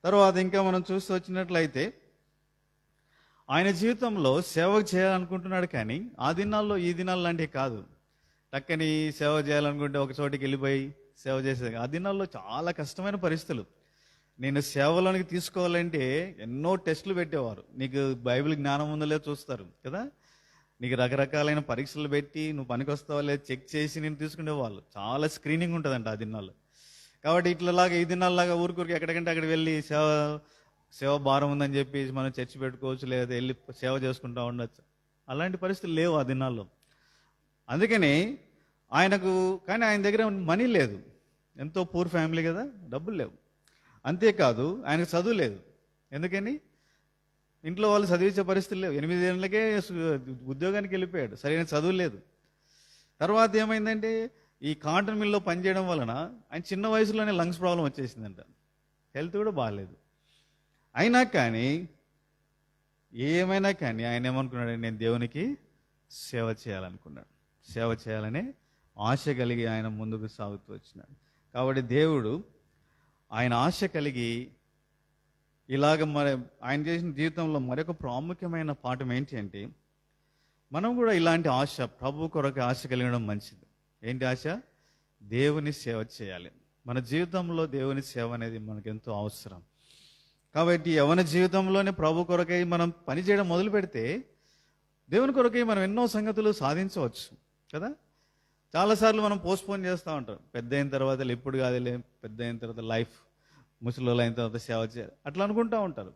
తర్వాత ఇంకా మనం చూస్తూ వచ్చినట్లయితే, ఆయన జీవితంలో సేవ చేయాలనుకుంటున్నాడు, కానీ ఆ దినాల్లో ఈ దినాలు లాంటివి కాదు. టక్కని సేవ చేయాలనుకుంటే ఒక చోటికి వెళ్ళిపోయి సేవ చేసేది. ఆ దినాల్లో చాలా కష్టమైన పరిస్థితులు. నేను సేవలోనికి తీసుకోవాలంటే ఎన్నో టెస్టులు పెట్టేవారు. నీకు బైబిల్ జ్ఞానం ఉందో లేదో చూస్తారు కదా, నీకు రకరకాలైన పరీక్షలు పెట్టి నువ్వు పనికి వస్తావో లేదో చెక్ చేసి నేను తీసుకునేవాళ్ళు. చాలా స్క్రీనింగ్ ఉంటుందంట ఆ దినాల్లో. కాబట్టి ఇట్లలాగా ఈ దినాల్లాగా ఊరికూరికి ఎక్కడికంటే అక్కడ వెళ్ళి సేవ భారం ఉందని చెప్పి మనం చర్చి పెట్టుకోవచ్చు, లేదా వెళ్ళి సేవ చేసుకుంటూ ఉండొచ్చు. అలాంటి పరిస్థితులు లేవు ఆ దినాల్లో. అందుకని కానీ ఆయన దగ్గర మనీ లేదు, ఎంతో పూర్ ఫ్యామిలీ కదా, డబ్బులు లేవు. అంతేకాదు ఆయనకు చదువు లేదు. ఎందుకని, ఇంట్లో వాళ్ళు చదివించే పరిస్థితులు లేవు. 8 ఏళ్ళకే ఉద్యోగానికి వెళ్ళిపోయాడు, సరైన చదువు లేదు. తర్వాత ఏమైందంటే, ఈ కాటన్ మిల్లో పనిచేయడం వలన ఆయన చిన్న వయసులోనే లంగ్స్ ప్రాబ్లం వచ్చేసిందంట. హెల్త్ కూడా బాగాలేదు. అయినా కానీ ఏమైనా కానీ ఆయన ఏమనుకున్నాడు, నేను దేవునికి సేవ చేయాలనుకున్నాడు. సేవ చేయాలనే ఆశ కలిగి ఆయన ముందుకు సాగుతూ వచ్చినాడు. కాబట్టి దేవుడు ఆయన ఆశ కలిగి ఇలాగ మరి ఆయన చేసిన జీవితంలో మరొక ప్రాముఖ్యమైన పాఠం ఏంటి అంటే, మనం కూడా ఇలాంటి ఆశ, ప్రభు కొరకు ఆశ కలిగడం మంచిది. ఏంటి ఆశ? దేవుని సేవ చేయాలి. మన జీవితంలో దేవుని సేవ అనేది మనకు ఎంతో అవసరం. కాబట్టి యవన జీవితంలోనే ప్రభు కొరకై మనం పనిచేయడం మొదలు పెడితే దేవుని కొరకై మనం ఎన్నో సంగతులు సాధించవచ్చు కదా. చాలాసార్లు మనం పోస్ట్పోన్ చేస్తూ ఉంటాం. పెద్ద అయిన తర్వాత ఎప్పుడు కాదులే, పెద్ద అయిన తర్వాత లైఫ్, ముసలిలో అయిన తర్వాత సేవ చేయాలి అట్లా అనుకుంటూ ఉంటారు.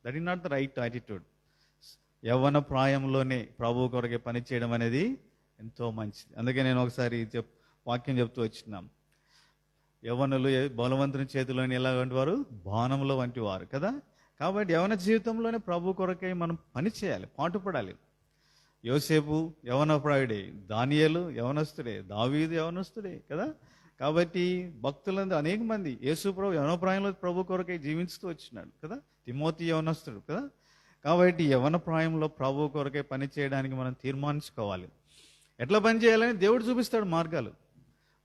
That is not the right attitude. యవ్వన ప్రాయంలోనే ప్రభు కొరకే పని చేయడం అనేది ఎంతో మంచిది. అందుకే నేను ఒకసారి వాక్యం చెప్తూ వచ్చినాం, యవ్వనులు బలవంతుని చేతిలోని ఎలా వంటి వారు, బాణముల వంటి వారు కదా. కాబట్టి యవన జీవితంలోనే ప్రభు కొరకై మనం పని చేయాలి, పాటుపడాలి. యోసేపు యవనప్రాయుడే, దానియేలు యవనస్తుడే, దావీదు యవనస్తుడే కదా. కాబట్టి భక్తులందరూ అనేక మంది, యేసు ప్రభు యవనప్రాయంలో ప్రభు కొరకై జీవిస్తూ వచ్చినాడు కదా. తిమోతి యవనస్తుడు కదా. కాబట్టి యవన ప్రాయంలో ప్రభు కొరకై పని చేయడానికి మనం తీర్మానించుకోవాలి. ఎట్లా పని చేయాలని దేవుడు చూపిస్తాడు మార్గాలు.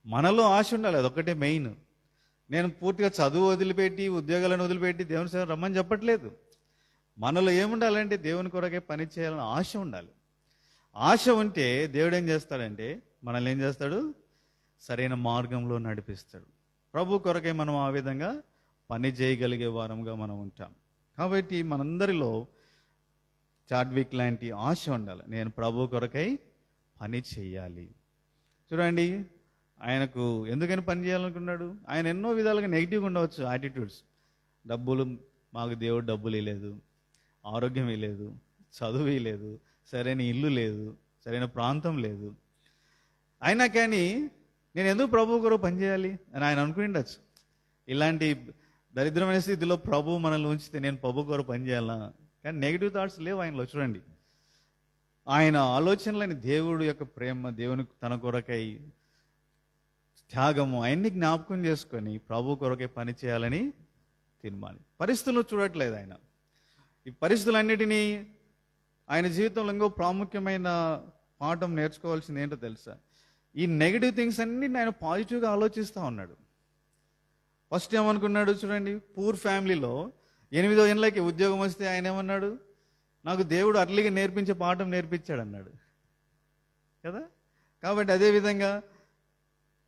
మనలో ఆశ ఉండాలి, అదొక్కటే మెయిన్. నేను పూర్తిగా చదువు వదిలిపెట్టి, ఉద్యోగాలను వదిలిపెట్టి దేవుని సేవ రమ్మని చెప్పట్లేదు. మనలో ఏముండాలంటే దేవుని కొరకే పని చేయాలని ఆశ ఉండాలి. ఆశ ఉంటే దేవుడు ఏం చేస్తాడంటే మనల్ని ఏం చేస్తాడు, సరైన మార్గంలో నడిపిస్తాడు. ప్రభు కొరకే మనం ఆ విధంగా పని చేయగలిగే వారంగా మనం ఉంటాం. కాబట్టి మనందరిలో చాడ్విక్ లాంటి ఆశ ఉండాలి, నేను ప్రభు కొరకై పని చేయాలి. చూడండి, ఆయనకు ఎందుకని పని చేయాలనుకున్నాడు? ఆయన ఎన్నో విధాలుగా నెగిటివ్గా ఉండవచ్చు యాటిట్యూడ్స్. డబ్బులు, మాకు దేవుడు డబ్బులు ఇవ్వలేదు, ఆరోగ్యం ఇవ్వలేదు, చదువు ఇవ్వలేదు, సరైన ఇల్లు లేదు, సరైన ప్రాంతం లేదు. అయినా కానీ నేను ఎందుకు ప్రభు కొరకు పనిచేయాలి అని ఆయన అనుకుని ఇలాంటి దరిద్రమైన స్థితిలో ప్రభు మనల్ని ఉంచితే నేను ప్రభు కొరకు పనిచేయాలా? కానీ నెగిటివ్ థాట్స్ లేవు ఆయనలో. చూడండి, ఆయన ఆలోచనలని దేవుడు యొక్క ప్రేమ, దేవుని తన కొరకై త్యాగము ఆయన్ని జ్ఞాపకం చేసుకొని ప్రభు కొరకే పని చేయాలని తీర్మానం. పరిస్థితులు చూడట్లేదు ఆయన. ఈ పరిస్థితులన్నిటినీ ఆయన జీవితంలో ఇంకో ప్రాముఖ్యమైన పాఠం నేర్చుకోవాల్సింది ఏంటో తెలుసా? ఈ నెగిటివ్ థింగ్స్ అన్ని ఆయన పాజిటివ్గా ఆలోచిస్తూ ఉన్నాడు. ఫస్ట్ ఏమనుకున్నాడు చూడండి, పూర్ ఫ్యామిలీలో 8వ ఏళ్ళకి ఉద్యోగం వస్తే ఆయన ఏమన్నాడు, నాకు దేవుడు అర్లీగా నేర్పించే పాఠం నేర్పించాడు అన్నాడు కదా. కాబట్టి అదేవిధంగా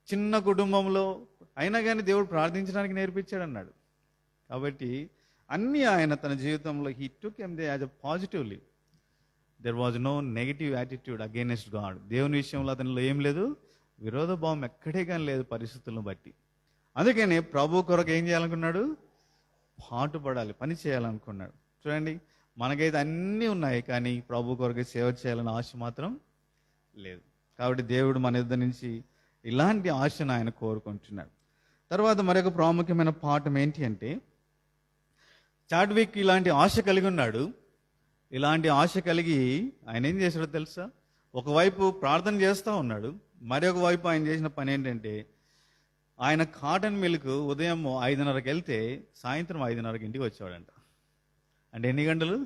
చిన్న కుటుంబంలో అయినా కానీ దేవుడు ప్రార్థించడానికి నేర్పించాడు అన్నాడు. కాబట్టి అన్నీ ఆయన తన జీవితంలో he took em they as a positively. There was no negative attitude against God. దేవుని విషయంలో అతనిలో ఏం లేదు, విరోధ భావం ఎక్కడే కానీ లేదు పరిస్థితులను బట్టి. అందుకని ప్రభు కొరకు ఏం చేయాలనుకున్నాడు, పాటుపడాలి, పని చేయాలనుకున్నాడు. చూడండి, మనకైతే అన్నీ ఉన్నాయి కానీ ప్రభు కొరకు సేవ చేయాలని ఆశ మాత్రం లేదు. కాబట్టి దేవుడు మన ఇద్దరి నుంచి ఇలాంటి ఆశను ఆయన కోరుకుంటున్నాడు. తర్వాత మరొక ప్రాముఖ్యమైన పాఠం ఏంటి అంటే, చాడ్విక్ ఇలాంటి ఆశ కలిగి ఉన్నాడు. ఇలాంటి ఆశ కలిగి ఆయన ఏం చేశాడో తెలుసా? ఒకవైపు ప్రార్థన చేస్తూ ఉన్నాడు, మరొక వైపు ఆయన చేసిన పని ఏంటంటే, ఆయన కాటన్ మిల్క్ ఉదయం 5:30కి వెళ్తే సాయంత్రం 5:30కి ఇంటికి వచ్చేవాడంట. అంటే ఎన్ని గంటలు?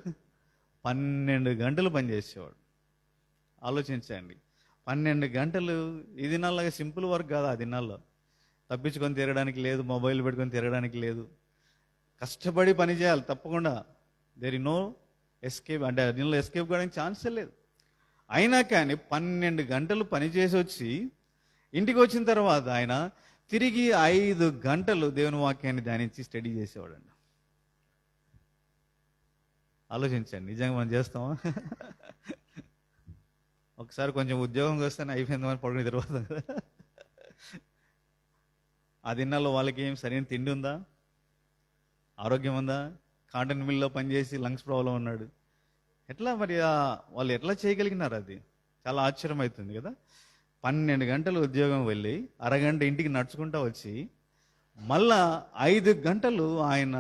12 గంటలు పనిచేసేవాడు. ఆలోచించండి, 12 గంటలు. ఈ దినాల్లో సింపుల్ వర్క్ కాదు. ఆ దినాల్లో తప్పించుకొని తిరగడానికి లేదు, మొబైల్ పెట్టుకొని తిరగడానికి లేదు, కష్టపడి పని చేయాలి తప్పకుండా. దేర్ ఇస్ నో ఎస్కేప్, అంటే దీనిలో ఎస్కేప్ కావడానికి ఛాన్సే లేదు. అయినా కానీ 12 గంటలు పనిచేసి వచ్చి ఇంటికి వచ్చిన తర్వాత ఆయన తిరిగి 5 గంటలు దేవుని వాక్యాన్ని ధ్యానించి స్టడీ చేసేవాడండి. ఆలోచించండి, నిజంగా మనం చేస్తామా? ఒకసారి కొంచెం ఉద్యోగం వస్తేనే అయిపోయింది అని పడుకుని తర్వాత ఆ దినాల్లో వాళ్ళకి ఏం సరైన తిండి ఉందా, ఆరోగ్యం ఉందా? కాటన్ మిల్లో పనిచేసి లంగ్స్ ప్రాబ్లం ఉన్నాడు. ఎట్లా మరి వాళ్ళు ఎట్లా చేయగలిగినారు? అది చాలా ఆశ్చర్యం అవుతుంది కదా. 12 గంటలు ఉద్యోగం వెళ్ళి అరగంట ఇంటికి నడుచుకుంటూ వచ్చి మళ్ళా 5 గంటలు ఆయన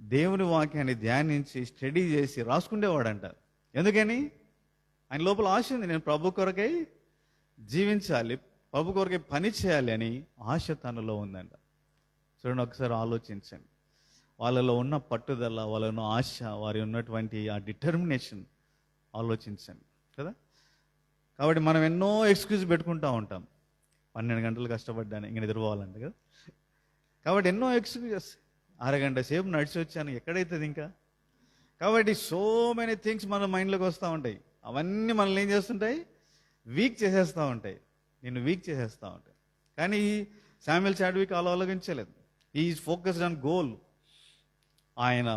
దేవుని వాక్యాన్ని ధ్యానించి స్టడీ చేసి రాసుకుండేవాడంట. ఎందుకని? ఆయన లోపల ఆశ ఉంది, నేను ప్రభు కొరకై జీవించాలి, ప్రభు కొరకై పని చేయాలి అని ఆశ తనలో ఉందంట. చూడండి, ఒకసారి ఆలోచించండి. వాళ్ళలో ఉన్న పట్టుదల, వాళ్ళలో ఉన్న ఆశ, వారి ఉన్నటువంటి ఆ డిటర్మినేషన్ ఆలోచించండి కదా. కాబట్టి మనం ఎన్నో ఎక్స్క్యూజ్ పెట్టుకుంటూ ఉంటాం. 12 గంటలు కష్టపడ్డాను ఇంక నిద్రపోవాలంటే కదా. కాబట్టి ఎన్నో ఎక్స్క్యూజెస్. అరగంట సేపు నడిచి వచ్చాను, ఎక్కడైతుంది ఇంకా. కాబట్టి సో మెనీ థింగ్స్ మన మైండ్లోకి వస్తూ ఉంటాయి. అవన్నీ మనల్ని ఏం చేస్తుంటాయి, వీక్ చేసేస్తూ ఉంటాయి, నిన్ను వీక్ చేసేస్తూ ఉంటాయి. కానీ శామ్యూల్ చాడ్విక్ అలా ఆలోచించలేదు. ఈ ఫోకస్డ్ ఆన్ గోల్. ఆయన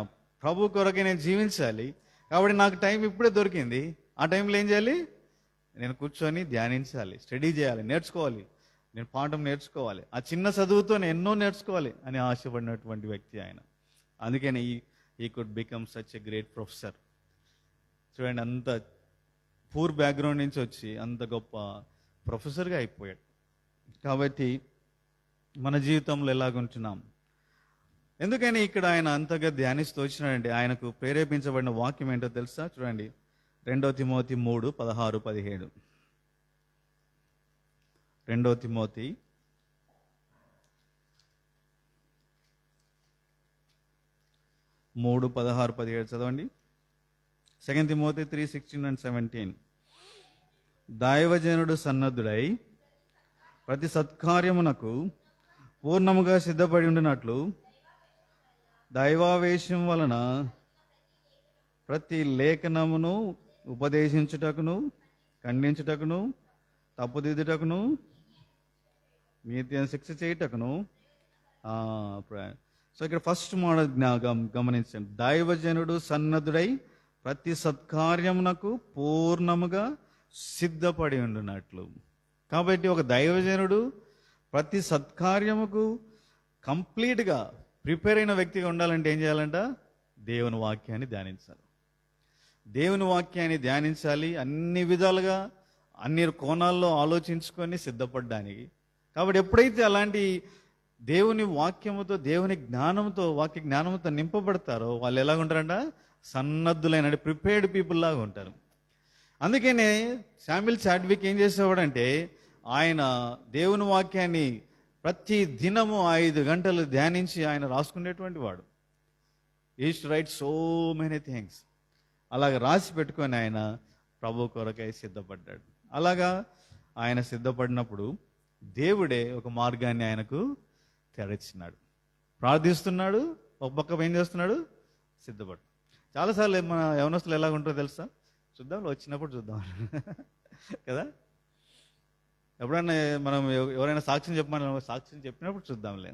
ప్రభు కొరకే నేను జీవించాలి, కాబట్టి నాకు టైం ఇప్పుడే దొరికింది. ఆ టైంలో ఏం చేయాలి, నేను కూర్చొని ధ్యానించాలి, స్టడీ చేయాలి, నేర్చుకోవాలి, నేను పాఠం నేర్చుకోవాలి, ఆ చిన్న చదువుతో నేను ఎన్నో నేర్చుకోవాలి అని ఆశపడినటువంటి వ్యక్తి ఆయన. అందుకని ఈ could become such a great professor. చూడండి, అంత పూర్ బ్యాక్గ్రౌండ్ నుంచి వచ్చి అంత గొప్ప ప్రొఫెసర్గా అయిపోయాడు. కాబట్టి మన జీవితంలో ఎలాగుంటున్నాం, ఎందుకని ఇక్కడ ఆయన అంతగా ధ్యానిస్తూ వచ్చినాడంటే ఆయనకు ప్రేరేపించబడిన వాక్యం ఏంటో తెలుసా? చూడండి, 2 తిమోతి 3:16-17. 2 తిమోతి 3:16-17 చదవండి. 2 తిమోతి 3:16-17. దైవజనుడు సన్నద్ధుడై ప్రతి సత్కార్యమునకు పూర్ణముగా సిద్ధపడి ఉండినట్లు దైవావేశం వలన ప్రతి లేఖనమును ఉపదేశించుటకును, ఖండించుటకును, తప్పుదిద్దుటకును, నీతిని శిక్ష చేయుటకును. సో ఇక్కడ ఫస్ట్ మోడల్ గమనించండి. దైవజనుడు సన్నద్ధుడై ప్రతి సత్కార్యమునకు పూర్ణముగా సిద్ధపడి ఉండినట్లు. కాబట్టి ఒక దైవజనుడు ప్రతి సత్కార్యముకు కంప్లీట్గా ప్రిపేర్ అయిన వ్యక్తిగా ఉండాలంటే ఏం చేయాలంట? దేవుని వాక్యాన్ని ధ్యానించాలి. దేవుని వాక్యాన్ని ధ్యానించాలి, అన్ని విధాలుగా అన్ని కోణాల్లో ఆలోచించుకొని సిద్ధపడడానికి. కాబట్టి ఎప్పుడైతే అలాంటి దేవుని వాక్యముతో, దేవుని జ్ఞానంతో, వాక్య జ్ఞానంతో నింపబడతారో వాళ్ళు ఎలాగుంటారంట? సన్నద్ధులైన ప్రిపేర్డ్ పీపుల్ లాగా ఉంటారు. అందుకనే శామ్యూల్ చాడ్విక్ ఏం చేసేవాడంటే ఆయన దేవుని వాక్యాన్ని ప్రతి దినము 5 గంటలు ధ్యానించి ఆయన రాసుకునేటువంటి వాడు. East right so many things. అలాగ రాసి పెట్టుకొని ఆయన ప్రభు కొరకై సిద్ధపడ్డాడు. అలాగా ఆయన సిద్ధపడినప్పుడు దేవుడే ఒక మార్గాన్ని ఆయనకు తెరచినాడు. ప్రార్థిస్తున్నాడు, ఒక పక్క ఏం చేస్తున్నాడు, సిద్ధపడు. చాలాసార్లు మన యవనస్తులు ఎలాగ ఉంటారో తెలుసా? చూద్దాం, వచ్చినప్పుడు చూద్దాం కదా. ఎప్పుడైనా మనం ఎవరైనా సాక్ష్యం చెప్పమని సాక్ష్యం చెప్పినప్పుడు చూద్దాంలే.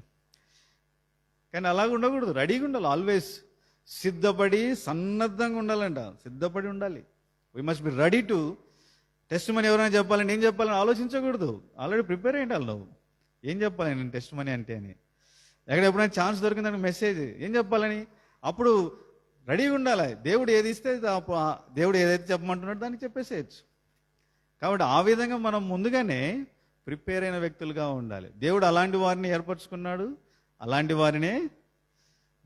కానీ అలాగ ఉండకూడదు, రెడీగా ఉండాలి. ఆల్వేస్ సిద్ధపడి సన్నద్ధంగా ఉండాలంట. సిద్ధపడి ఉండాలి. We must be ready to test money. ఎవరైనా చెప్పాలని ఏం చెప్పాలని ఆలోచించకూడదు. ఆల్రెడీ ప్రిపేర్ అయి ఉండాలి. నువ్వు ఏం చెప్పాలి నేను టెస్ట్ మనీ అంటే అని. ఎక్కడ ఎప్పుడైనా ఛాన్స్ దొరికిందని మెసేజ్ ఏం చెప్పాలని అప్పుడు రెడీగా ఉండాలి. దేవుడు ఏది ఇస్తే దేవుడు ఏదైతే చెప్పమంటున్నాడో దానికి చెప్పేసేయచ్చు. కాబట్టి ఆ విధంగా మనం ముందుగానే ప్రిపేర్ అయిన వ్యక్తులుగా ఉండాలి. దేవుడు అలాంటి వారిని ఏర్పరచుకున్నాడు. అలాంటి వారినే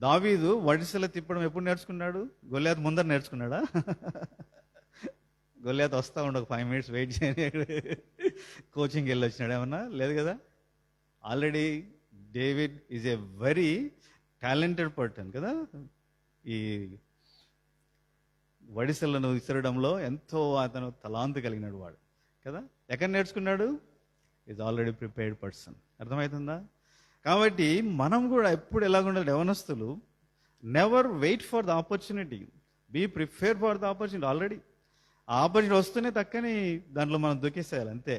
దావీదు వడిసెల తిప్పడం ఎప్పుడు నేర్చుకున్నాడు? గొల్లియాత్ ముందర నేర్చుకున్నాడా? గొల్లియాత్ వస్తా ఉండు, ఒక 5 minutes వెయిట్ చేయని కోచింగ్కి వెళ్ళి వచ్చినాడు ఏమన్నా? లేదు కదా. Already David is a very talented person కదా. ఈ వడిసెలను విసరడంలో ఎంతో అతను తలాంతు కలిగినాడు వాడు కదా. ఎక్కడ నేర్చుకున్నాడు? Is already prepared person. అర్థమవుతుందా? కాబట్టి మనం కూడా ఎప్పుడు ఎలాగుండాలి? యవనస్తులు never wait for the opportunity, be prepare for the opportunity. Already ఆ ఆపర్చునిటీ వస్తూనే తక్కని దాంట్లో మనం దొరికేసేయాలి అంతే,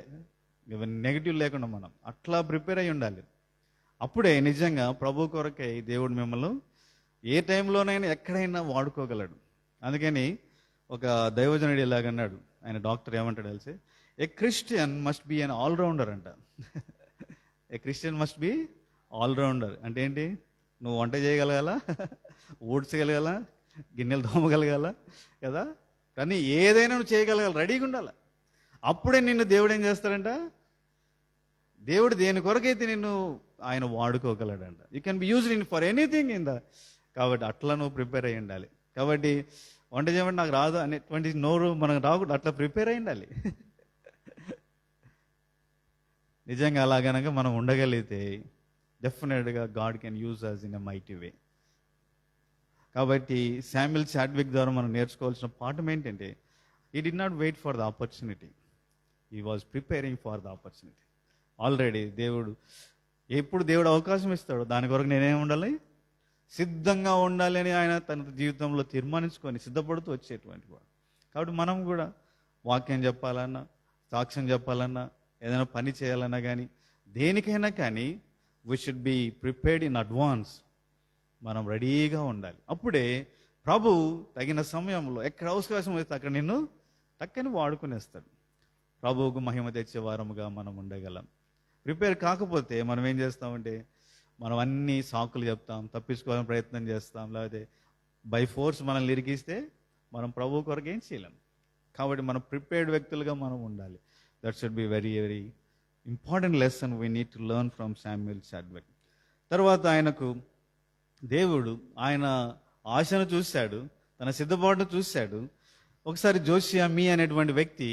నెగిటివ్ లేకుండా మనం అట్లా ప్రిపేర్ అయి ఉండాలి. అప్పుడే నిజంగా ప్రభు కొరకై దేవుడు మిమ్మల్ని ఏ టైంలోనైనా ఎక్కడైనా వాడుకోగలడు. అందుకని ఒక దైవజనుడు ఇలాగన్నాడు, ఆయన డాక్టర్ ఏమంటాడు తెలిసి, a Christian must be an allrounder అంట. A Christian must be allrounder అంటే ఏంటి? నువ్వు వంట చేయగలగాల, ఊడ్చగలగాల, గిన్నెలు తోమగలగాల కదా. కానీ ఏదైనా నువ్వు చేయగలగాలి, రెడీగా ఉండాలి. అప్పుడే నిన్ను దేవుడు ఏం చేస్తాడంట? దేవుడు దేని కొరకైతే నిన్ను ఆయన వాడుకోగలడంట. You can be used in for anything in the. కాబట్టి అట్లా నువ్వు ప్రిపేర్ అయ్యి ఉండాలి. కాబట్టి వంట చేయమంటే నాకు రాదు అనేటువంటి నోరు మనకు రాకూడదు, అట్లా ప్రిపేర్ అయి ఉండాలి. నిజంగా అలాగనక మనం ఉండగలిగితే డెఫినెట్గా god can use us in a mighty way. కాబట్టి శామ్యుల్ చాడ్విక్ ద్వారా మనం నేర్చుకోవాల్సిన పాఠం ఏంటంటే, he did not wait for the opportunity, he was preparing for the opportunity. Already ఎప్పుడు దేవుడు అవకాశం ఇస్తాడో దాని కొరకు నేనేం ఉండాలి, సిద్ధంగా ఉండాలి అని ఆయన తన జీవితంలో తీర్మానించుకొని సిద్ధపడుతూ వచ్చేటువంటి వాడు. కాబట్టి మనం కూడా వాక్యం చెప్పాలన్నా, సాక్ష్యం చెప్పాలన్నా, ఏదైనా పని చేయాలన్నా కానీ, దేనికైనా కానీ we should be prepared in advance. మనం రెడీగా ఉండాలి. అప్పుడే ప్రభు తగిన సమయంలో ఎక్కడ అవకాశం వస్తే అక్కడ నిన్ను టక్కని వాడుకునేస్తాడు. ప్రభువుకు మహిమ తెచ్చే వారముగా మనం ఉండగలం. ప్రిపేర్ కాకపోతే మనం ఏం చేస్తామంటే, మనం అన్ని సాకులు చెప్తాం, తప్పించుకోవాలని ప్రయత్నం చేస్తాం, లేకపోతే బై ఫోర్స్ మనల్ని ఇరికిస్తే మనం ప్రభు కొరకు ఏం చేయలేం. కాబట్టి మనం ప్రిపేర్డ్ వ్యక్తులుగా మనం ఉండాలి. That should be very very important lesson we need to learn from Samuel Chadwick. తర్వాత ఆయనకు దేవుడు ఆయన ఆశను చూశాడు, తన సిద్ధపాటును చూశాడు. ఒకసారి జోషియా మీ అనేటువంటి వ్యక్తి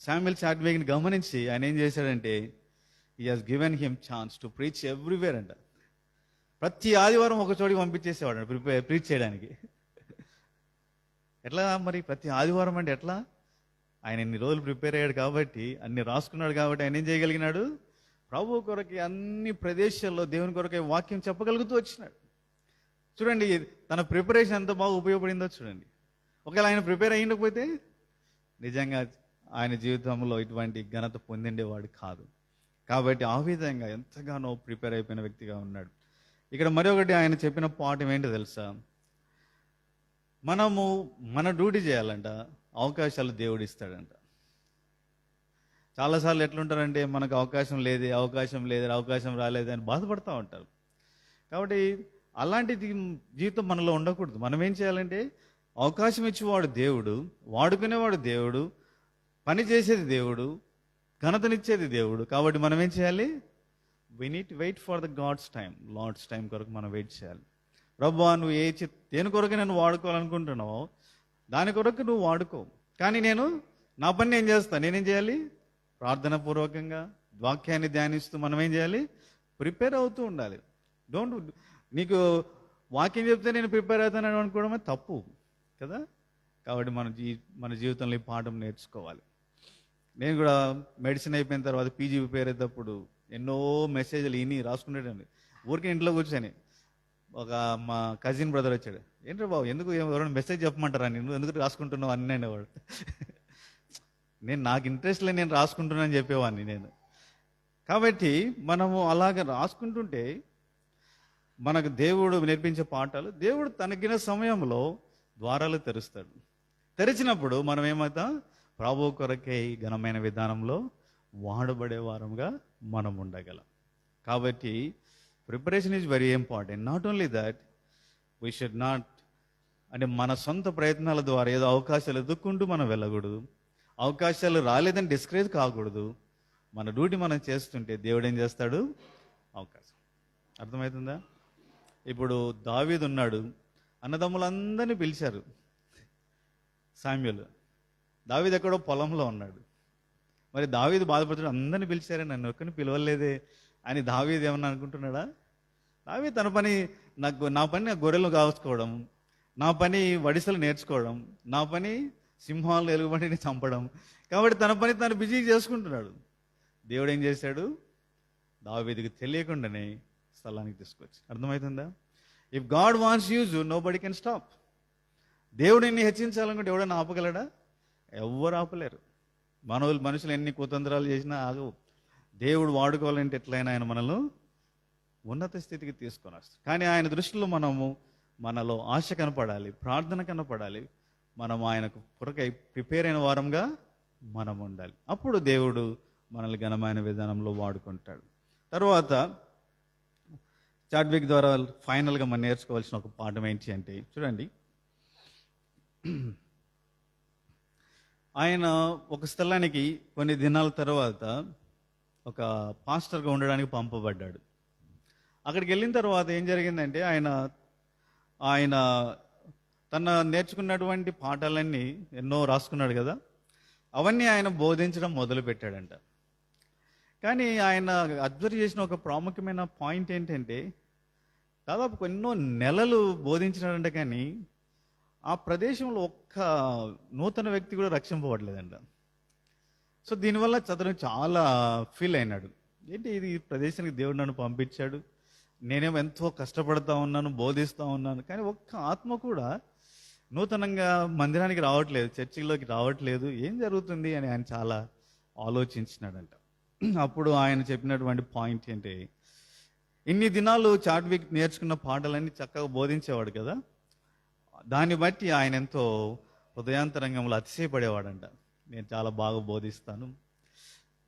శామ్యుయల్ చాడ్విక్ని గమనించి ఆయన ఏం చేశాడంటే, he has given him chance to preach everywhere అంట. ప్రతి ఆదివారం ఒక చోటికి పంపించేసేవాడు ప్రీచ్ చేయడానికి. ఎట్లా మరి ప్రతి ఆదివారం అంటే ఎట్లా? ఆయన ఇన్ని రోజులు ప్రిపేర్ అయ్యాడు కాబట్టి, అన్ని రాసుకున్నాడు కాబట్టి ఆయన ఏం చేయగలిగినాడు, ప్రభు కొరకి అన్ని ప్రదేశాల్లో దేవుని కొరకే వాక్యం చెప్పగలుగుతూ వచ్చినాడు. చూడండి తన ప్రిపరేషన్ ఎంత బాగా ఉపయోగపడిందో చూడండి. ఒకవేళ ఆయన ప్రిపేర్ అయ్యకపోతే నిజంగా ఆయన జీవితంలో ఇటువంటి ఘనత పొందిండేవాడు కాదు. కాబట్టి ఆ విధంగా ఎంతగానో ప్రిపేర్ అయిపోయిన వ్యక్తిగా ఉన్నాడు. ఇక్కడ మరొకటి ఆయన చెప్పిన పాఠం ఏంటో తెలుసా, మనము మన డ్యూటీ చేయాలంట, అవకాశాలు దేవుడు ఇస్తాడంట. చాలాసార్లు ఎట్లుంటారంటే, మనకు అవకాశం అవకాశం రాలేదు అని బాధపడుతూ ఉంటారు. కాబట్టి అలాంటి జీవితం మనలో ఉండకూడదు. మనం ఏం చేయాలంటే, అవకాశం ఇచ్చేవాడు దేవుడు, వాడుకునేవాడు దేవుడు, పని చేసేది దేవుడు, ఘనతనిచ్చేది దేవుడు. కాబట్టి మనం ఏం చేయాలి, we need to wait for the lord's time కొరకు మనం వెయిట్ చేయాలి. ప్రభువా నువ్వు దేని కొరకు నేను వాడుకోవాలనుకుంటున్నావో దాని కొరకు నువ్వు వాడుకో, కానీ నా పని నేను చేస్తాను. నేనేం చేయాలి, ప్రార్థన పూర్వకంగా వాక్యాన్ని ధ్యానిస్తూ మనం ఏం చేయాలి, ప్రిపేర్ అవుతూ ఉండాలి. నీకు వాక్యం చెప్తే నేను ప్రిపేర్ అవుతానని అనుకోవడమే తప్పు కదా. కాబట్టి మన జీవితంలో ఈ పాఠం నేర్చుకోవాలి. నేను కూడా మెడిసిన్ అయిపోయిన తర్వాత పీజీ ప్రిపేర్ అయ్యేటప్పుడు ఎన్నో మెసేజ్లు రాసుకునేటండి. ఊరికి ఇంట్లో కూర్చొని మా కజిన్ బ్రదర్ వచ్చాడు, ఏంటో బాబు ఎందుకు ఎవరైనా మెసేజ్ చెప్పమంటారా, నేను ఎందుకు రాసుకుంటున్నావు అన్నీ అనేవాడు. నాకు ఇంట్రెస్ట్ లేదు, నేను రాసుకుంటున్నాను చెప్పేవాడిని నేను. కాబట్టి మనము అలాగ రాసుకుంటుంటే మనకు దేవుడు నేర్పించే పాఠాలు, దేవుడు తనకిన సమయంలో ద్వారాలు తెరుస్తాడు. తెరిచినప్పుడు మనం ఏమవుతాం, ప్రభు కొరకే ఘనమైన విధానంలో వాడబడే వారంగా మనం ఉండగలం. కాబట్టి preparation is very important. Not only that, we should not అంటే మన సొంత ప్రయత్నాల ద్వారా ఏదో అవకాశాలు ఎదుక్కుంటూ మనం వెళ్ళకూడదు. అవకాశాలు రాలేదని డిస్కరేజ్ కాకూడదు. మన డ్యూటీ మనం చేస్తుంటే దేవుడు ఏం చేస్తాడు, అవకాశం. అర్థమవుతుందా? ఇప్పుడు దావీదు ఉన్నాడు, అన్నదమ్ములందరినీ పిలిచారు. సామ్యులు దావీదు ఎక్కడో పొలంలో ఉన్నాడు. మరి దావీదు బాధపడుతున్నాడు, అందరినీ పిలిచారే నన్ను ఒక్కరిని పిలవలేదే అని దావీదు ఏమన్నా అనుకుంటున్నాడా? దావీదు తన పని, నా పని గొర్రెలు కావచ్చుకోవడం, నా పని వడిసలు నేర్చుకోవడం, నా పని సింహాలు ఎలుగుబంటిని చంపడం. కాబట్టి తన పని తను బిజీ చేసుకుంటున్నాడు. దేవుడు ఏం చేశాడు, దావీదుకి తెలియకుండానే స్థలానికి తీసుకొచ్చి. అర్థమవుతుందా? If God wants use you, nobody can stop. దేవుడు నిన్ను హెచ్చించాలనుకుంటే ఎవడన్నా ఆపగలడా? ఎవ్వరు ఆపలేరు. మనుషులు ఎన్ని కుతంత్రాలు చేసినా ఆగవు. దేవుడు వాడుకోవాలంటే ఎట్లయినా ఆయన మనల్ని ఉన్నత స్థితికి తీసుకొని వస్తాడు. కానీ ఆయన దృష్టిలో మనలో ఆశ కనపడాలి, ప్రార్థన కనపడాలి. మనం ఆయనకు కొరకై ప్రిపేర్ అయిన వారంగా మనం ఉండాలి. అప్పుడు దేవుడు మనల్ని ఘనమైన విధానంలో వాడుకుంటాడు. తర్వాత చాడ్విక్ ద్వారా ఫైనల్గా మనం నేర్చుకోవాల్సిన ఒక పాఠం ఏంటి అంటే, చూడండి, ఆయన ఒక స్థలానికి కొన్ని దినాల తర్వాత ఒక పాస్టర్గా ఉండడానికి పంపబడ్డాడు. అక్కడికి వెళ్ళిన తర్వాత ఏం జరిగిందంటే, ఆయన తన నేర్చుకున్నటువంటి పాఠాలన్నీ ఎన్నో రాసుకున్నాడు కదా, అవన్నీ ఆయన బోధించడం మొదలు పెట్టాడంట. కానీ ఆయన అబ్జర్వ్ చేసిన ఒక ప్రాముఖ్యమైన పాయింట్ ఏంటంటే, దాదాపు ఎన్నో నెలలు బోధించినాడంట, కానీ ఆ ప్రదేశంలో ఒక్క నూతన వ్యక్తి కూడా రక్షింపబడలేదంట. సో దీనివల్ల అతను చాలా ఫీల్ అయినాడు. ఏంటి ఇది, ఈ ప్రదేశానికి దేవుడు నన్ను పంపించాడు, నేనేమో ఎంతో కష్టపడతా ఉన్నాను, బోధిస్తూ ఉన్నాను, కానీ ఒక్క ఆత్మ కూడా నూతనంగా మందిరానికి రావట్లేదు, చర్చిలోకి రావట్లేదు, ఏం జరుగుతుంది అని ఆయన చాలా ఆలోచించినాడంట. అప్పుడు ఆయన చెప్పినటువంటి పాయింట్ ఏంటి, ఇన్ని దినాలు చాడ్విక్ నేర్చుకున్న పాటలన్నీ చక్కగా బోధించేవాడు కదా, దాన్ని బట్టి ఆయన ఎంతో హృదయాంతరంగంలో అతిశయపడేవాడంట. నేను చాలా బాగా బోధిస్తాను,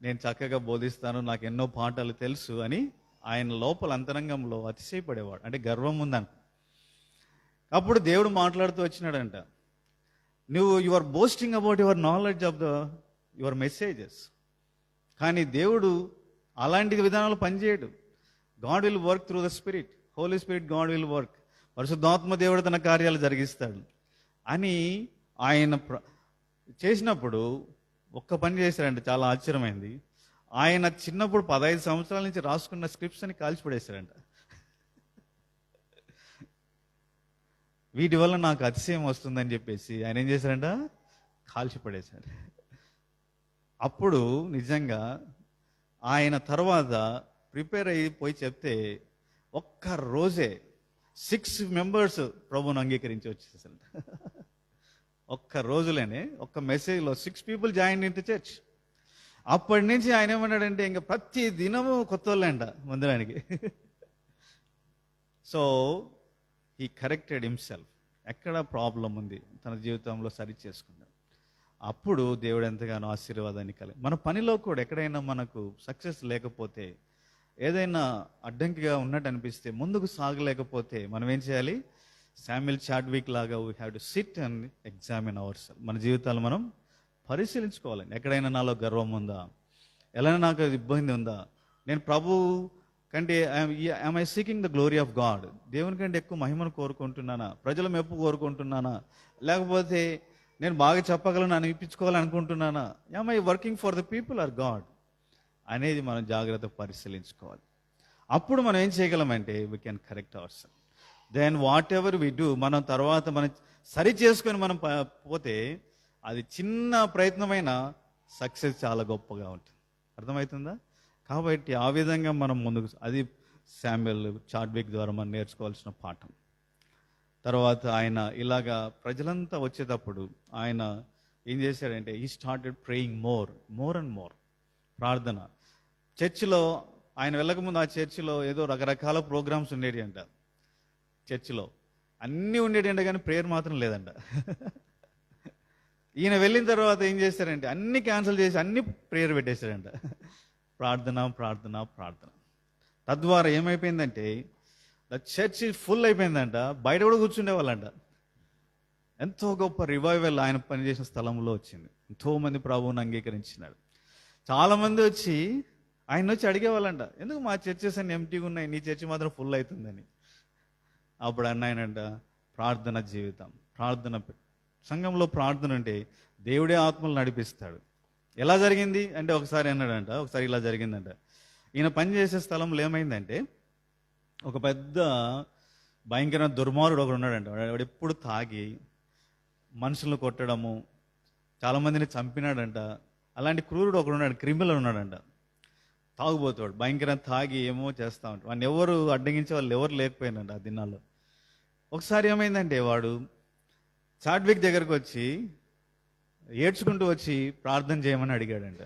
నేను చక్కగా బోధిస్తాను, నాకు ఎన్నో పాటలు తెలుసు అని ఆయన లోపల అంతరంగంలో అతిశయపడేవాడు, అంటే గర్వం ఉందని. అప్పుడు దేవుడు మాట్లాడుతూ వచ్చినాడంట, నువ్వు you are boasting about your knowledge of your messages, కానీ దేవుడు అలాంటి విధానాలు పనిచేయడు. God will work through the spirit, holy spirit god will work, పరిశుద్ధాత్మ దేవుడు తన కార్యాలు జరిగిస్తాడు అని ఆయన చేసినప్పుడు ఒక్క పని చేశారంటే చాలా ఆశ్చర్యమైంది. ఆయన చిన్నప్పుడు 15 సంవత్సరాల నుంచి రాసుకున్న స్క్రిప్ట్స్ అని కాల్చిపడేశారంట. వీటి వల్ల నాకు అతిశయం వస్తుందని చెప్పేసి ఆయన ఏం చేశారంట, కాల్చిపడేశారు. అప్పుడు నిజంగా ఆయన తర్వాత ప్రిపేర్ అయిపోయి చెప్తే ఒక్క రోజే 6 మెంబర్స్ ప్రభువును అంగీకరించి వచ్చేసారంట. ఒక్క రోజులోనే ఒక్క మెసేజ్లో 6 people join in the church. అప్పటి నుంచి ఆయన ఏమన్నాడంటే, ఇంకా ప్రతి దినము కొత్త వాళ్ళంట మందిరానికి. సో హీ కరెక్టెడ్ హిమ్సెల్ఫ్, ఎక్కడ ప్రాబ్లం ఉంది తన జీవితంలో సరి చేసుకున్నాడు. అప్పుడు దేవుడు ఎంతగానో ఆశీర్వాదాన్ని కలిగి, మన పనిలో కూడా ఎక్కడైనా మనకు సక్సెస్ లేకపోతే, ఏదైనా అడ్డంకిగా ఉన్నట్టు అనిపిస్తే, ముందుకు సాగలేకపోతే మనం ఏం చేయాలి, శామ్యుయల్ చాడ్విక్ లాగా we have to SIT and examine our self. మన జీవితాలు మనం పరిశీలించుకోవాలండి. ఎక్కడైనా నాలో గర్వం ఉందా, ఎలా నాకు ఇబ్బంది ఉందా, నేను ప్రభు కంటే I'm I seeking the glory of God, దేవుని కంటే ఎక్కువ మహిమను కోరుకుంటున్నానా, ప్రజల మెప్పు కోరుకుంటున్నానా, లేకపోతే నేను బాగా చెప్పగలను అనిపించుకోవాలనుకుంటున్నానా, am I working for the people or god అనేది మనం జాగ్రత్త పరిశీలించుకోవాలి. అప్పుడు మనం ఏం చేయగలమంటే we can correct our self. Then whatever we do, మనం తర్వాత మనం సరి చేసుకొని మనం పోతే అది చిన్న ప్రయత్నమైన సక్సెస్ చాలా గొప్పగా ఉంటుంది. అర్థమవుతుందా? కాబట్టి ఆ విధంగా మనం ముందుకు, అది శామ్యుయల్ చాడ్విక్ ద్వారా మనం నేర్చుకోవాల్సిన పాఠం. తర్వాత ఆయన ఇలాగా ప్రజలంతా వచ్చేటప్పుడు ఆయన ఏం చేశాడంటే, ఈ started praying more and more. ప్రార్థన చర్చిలో ఆయన వెళ్ళకముందు ఆ చర్చిలో ఏదో రకరకాల ప్రోగ్రామ్స్ ఉండేవి అంట. చర్చిలో అన్నీ ఉండేవి అంట, కానీ ప్రేయర్ మాత్రం లేదంట. ఈయన వెళ్ళిన తర్వాత ఏం చేశారంటే అన్ని క్యాన్సిల్ చేసి అన్ని ప్రేయర్ పెట్టేశారంట. ప్రార్థన ప్రార్థన ప్రార్థన. తద్వారా ఏమైపోయిందంటే ద చర్చ్ ఫుల్ అయిపోయిందంట, బయట కూడా కూర్చుండే వాళ్ళంట. ఎంతో గొప్ప రివైవల్ ఆయన పనిచేసిన స్థలంలో వచ్చింది. ఎంతో మంది ప్రభువుని అంగీకరించినాడు. చాలా మంది వచ్చి ఆయన వచ్చి అడిగేవాళ్ళంట, ఎందుకు మా చర్చెస్ అన్ని ఎంటీగా ఉన్నాయి, నీ చర్చి మాత్రం ఫుల్ అవుతుందని. అప్పుడు అన్నాయనంట, ప్రార్థన జీవితం, ప్రార్థన సంఘంలో ప్రార్థన అంటే దేవుడే ఆత్మలు నడిపిస్తాడు. ఎలా జరిగింది అంటే ఒకసారి అన్నాడంట, ఒకసారి ఇలా జరిగిందంట. ఈయన పనిచేసే స్థలంలో ఏమైందంటే ఒక పెద్ద భయంకరమైన దుర్మార్గుడు ఒకడు ఉన్నాడంట. వాడు ఎప్పుడు తాగి మనుషులను కొట్టడము, చాలామందిని చంపినాడంట. అలాంటి క్రూరుడు ఒకడు ఉన్నాడు, క్రిమినల్ ఉన్నాడంట. తాగుబోతాడు, భయంకరంగా తాగి ఏమో చేస్తూ ఉంటాడు. వాడిని ఎవరు అడ్డగించే వాళ్ళు ఎవరు లేకపోయినంట ఆ దినాల్లో. ఒకసారి ఏమైందంటే వాడు చాడ్విక్ దగ్గరకు వచ్చి ఏడ్చుకుంటూ వచ్చి ప్రార్థన చేయమని అడిగాడంట.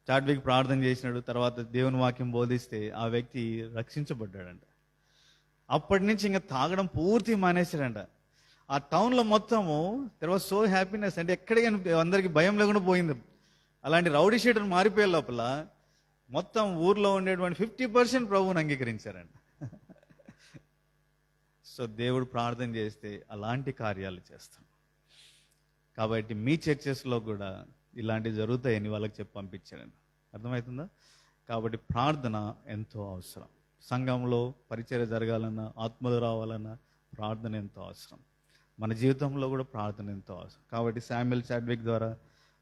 చాడ్విక్ ప్రార్థన చేసినాడు. తర్వాత దేవుని వాక్యం బోధిస్తే ఆ వ్యక్తి రక్షించబడ్డాడంట. అప్పటి నుంచి ఇంకా తాగడం పూర్తి మానేశాడంట. ఆ టౌన్లో మొత్తము దెర్ వాజ్ సో హ్యాపీనెస్, అంటే ఎక్కడికి అందరికి భయం లేకుండా పోయింది. అలాంటి రౌడీ షీటర్ మారిపోయే లోపల మొత్తం ఊర్లో ఉండేటువంటి 50% ప్రభువుని అంగీకరించారంట. సో దేవుడు ప్రార్థన చేస్తే అలాంటి కార్యాలు చేస్తాం. కాబట్టి మీ చర్చెస్లో కూడా ఇలాంటివి జరుగుతాయని వాళ్ళకి చెప్పి పంపించాడండి. అర్థమవుతుందా? కాబట్టి ప్రార్థన ఎంతో అవసరం. సంఘంలో పరిచర్య జరగాలన్నా, ఆత్మలు రావాలన్నా ప్రార్థన ఎంతో అవసరం. మన జీవితంలో కూడా ప్రార్థన ఎంతో అవసరం. కాబట్టి శామ్యుయల్ చాడ్విక్ ద్వారా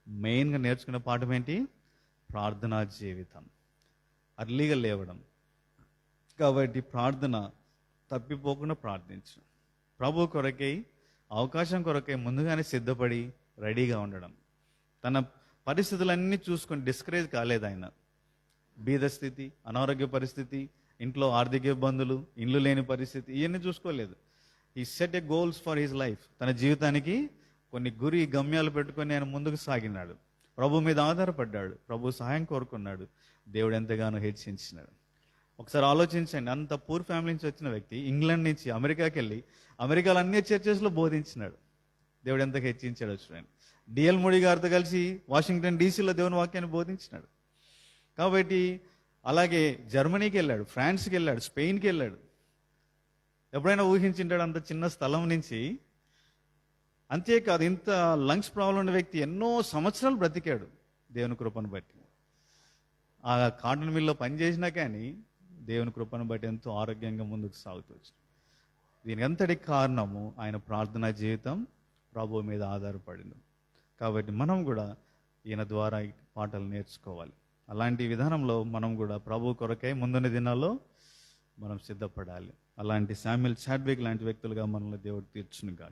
మెయిన్గా నేర్చుకునే పాఠం ఏంటి? ప్రార్థనా జీవితం, అర్లీగా లేవడం. కాబట్టి ప్రార్థన తప్పిపోకుండా ప్రార్థించు. ప్రభు కొరకై, అవకాశం కొరకై ముందుగానే సిద్ధపడి రెడీగా ఉండడం. తన పరిస్థితులన్నీ చూసుకొని డిస్కరేజ్ కాలేదు ఆయన. బీద స్థితి, అనారోగ్య పరిస్థితి, ఇంట్లో ఆర్థిక ఇబ్బందులు, ఇల్లు లేని పరిస్థితి, ఇవన్నీ చూసుకోలేదు. ఈ set a goals for his life. తన జీవితానికి కొన్ని గురి గమ్యాలు పెట్టుకొని ఆయన ముందుకు సాగినాడు. ప్రభు మీద ఆధారపడ్డాడు, ప్రభు సహాయం కోరుకున్నాడు. దేవుడు ఎంతగానో హెచ్చించినాడు. ఒకసారి ఆలోచించండి, అంత పూర్ ఫ్యామిలీ నుంచి వచ్చిన వ్యక్తి ఇంగ్లాండ్ నుంచి అమెరికాకి వెళ్ళి అమెరికాలో అన్ని చర్చెస్లో బోధించినాడు. దేవుడు ఎంత హెచ్చించాడు చూడండి. డిఎల్ మోడీ గారితో కలిసి వాషింగ్టన్ డీసీలో దేవుని వాక్యాన్ని బోధించినాడు. కాబట్టి అలాగే జర్మనీకి వెళ్ళాడు, ఫ్రాన్స్కి వెళ్ళాడు, స్పెయిన్కి వెళ్ళాడు. ఎప్పుడైనా ఊహించింటాడు అంత చిన్న స్థలం నుంచి? అంతేకాదు, ఇంత లంగ్స్ ప్రాబ్లం ఉన్న వ్యక్తి ఎన్నో సంవత్సరాలు బ్రతికాడు దేవుని కృపను బట్టి. ఆ కాటన్ మిల్లో పనిచేసినా కానీ దేవుని కృపను బట్టి ఎంతో ఆరోగ్యంగా ముందుకు సాగుతూ వచ్చింది. దీని అంతటి కారణము ఆయన ప్రార్థనా జీవితం, ప్రభువు మీద ఆధారపడింది. కాబట్టి మనం కూడా ఈయన ద్వారా ఈ పాటలు నేర్చుకోవాలి. అలాంటి విధానంలో మనం కూడా ప్రభు కొరకై ముందున్న దినాల్లో మనం సిద్ధపడాలి. అలాంటి శామ్యుల్ చాడ్విక్ లాంటి వ్యక్తులుగా మనల్ని దేవుడు తీర్చును గాక.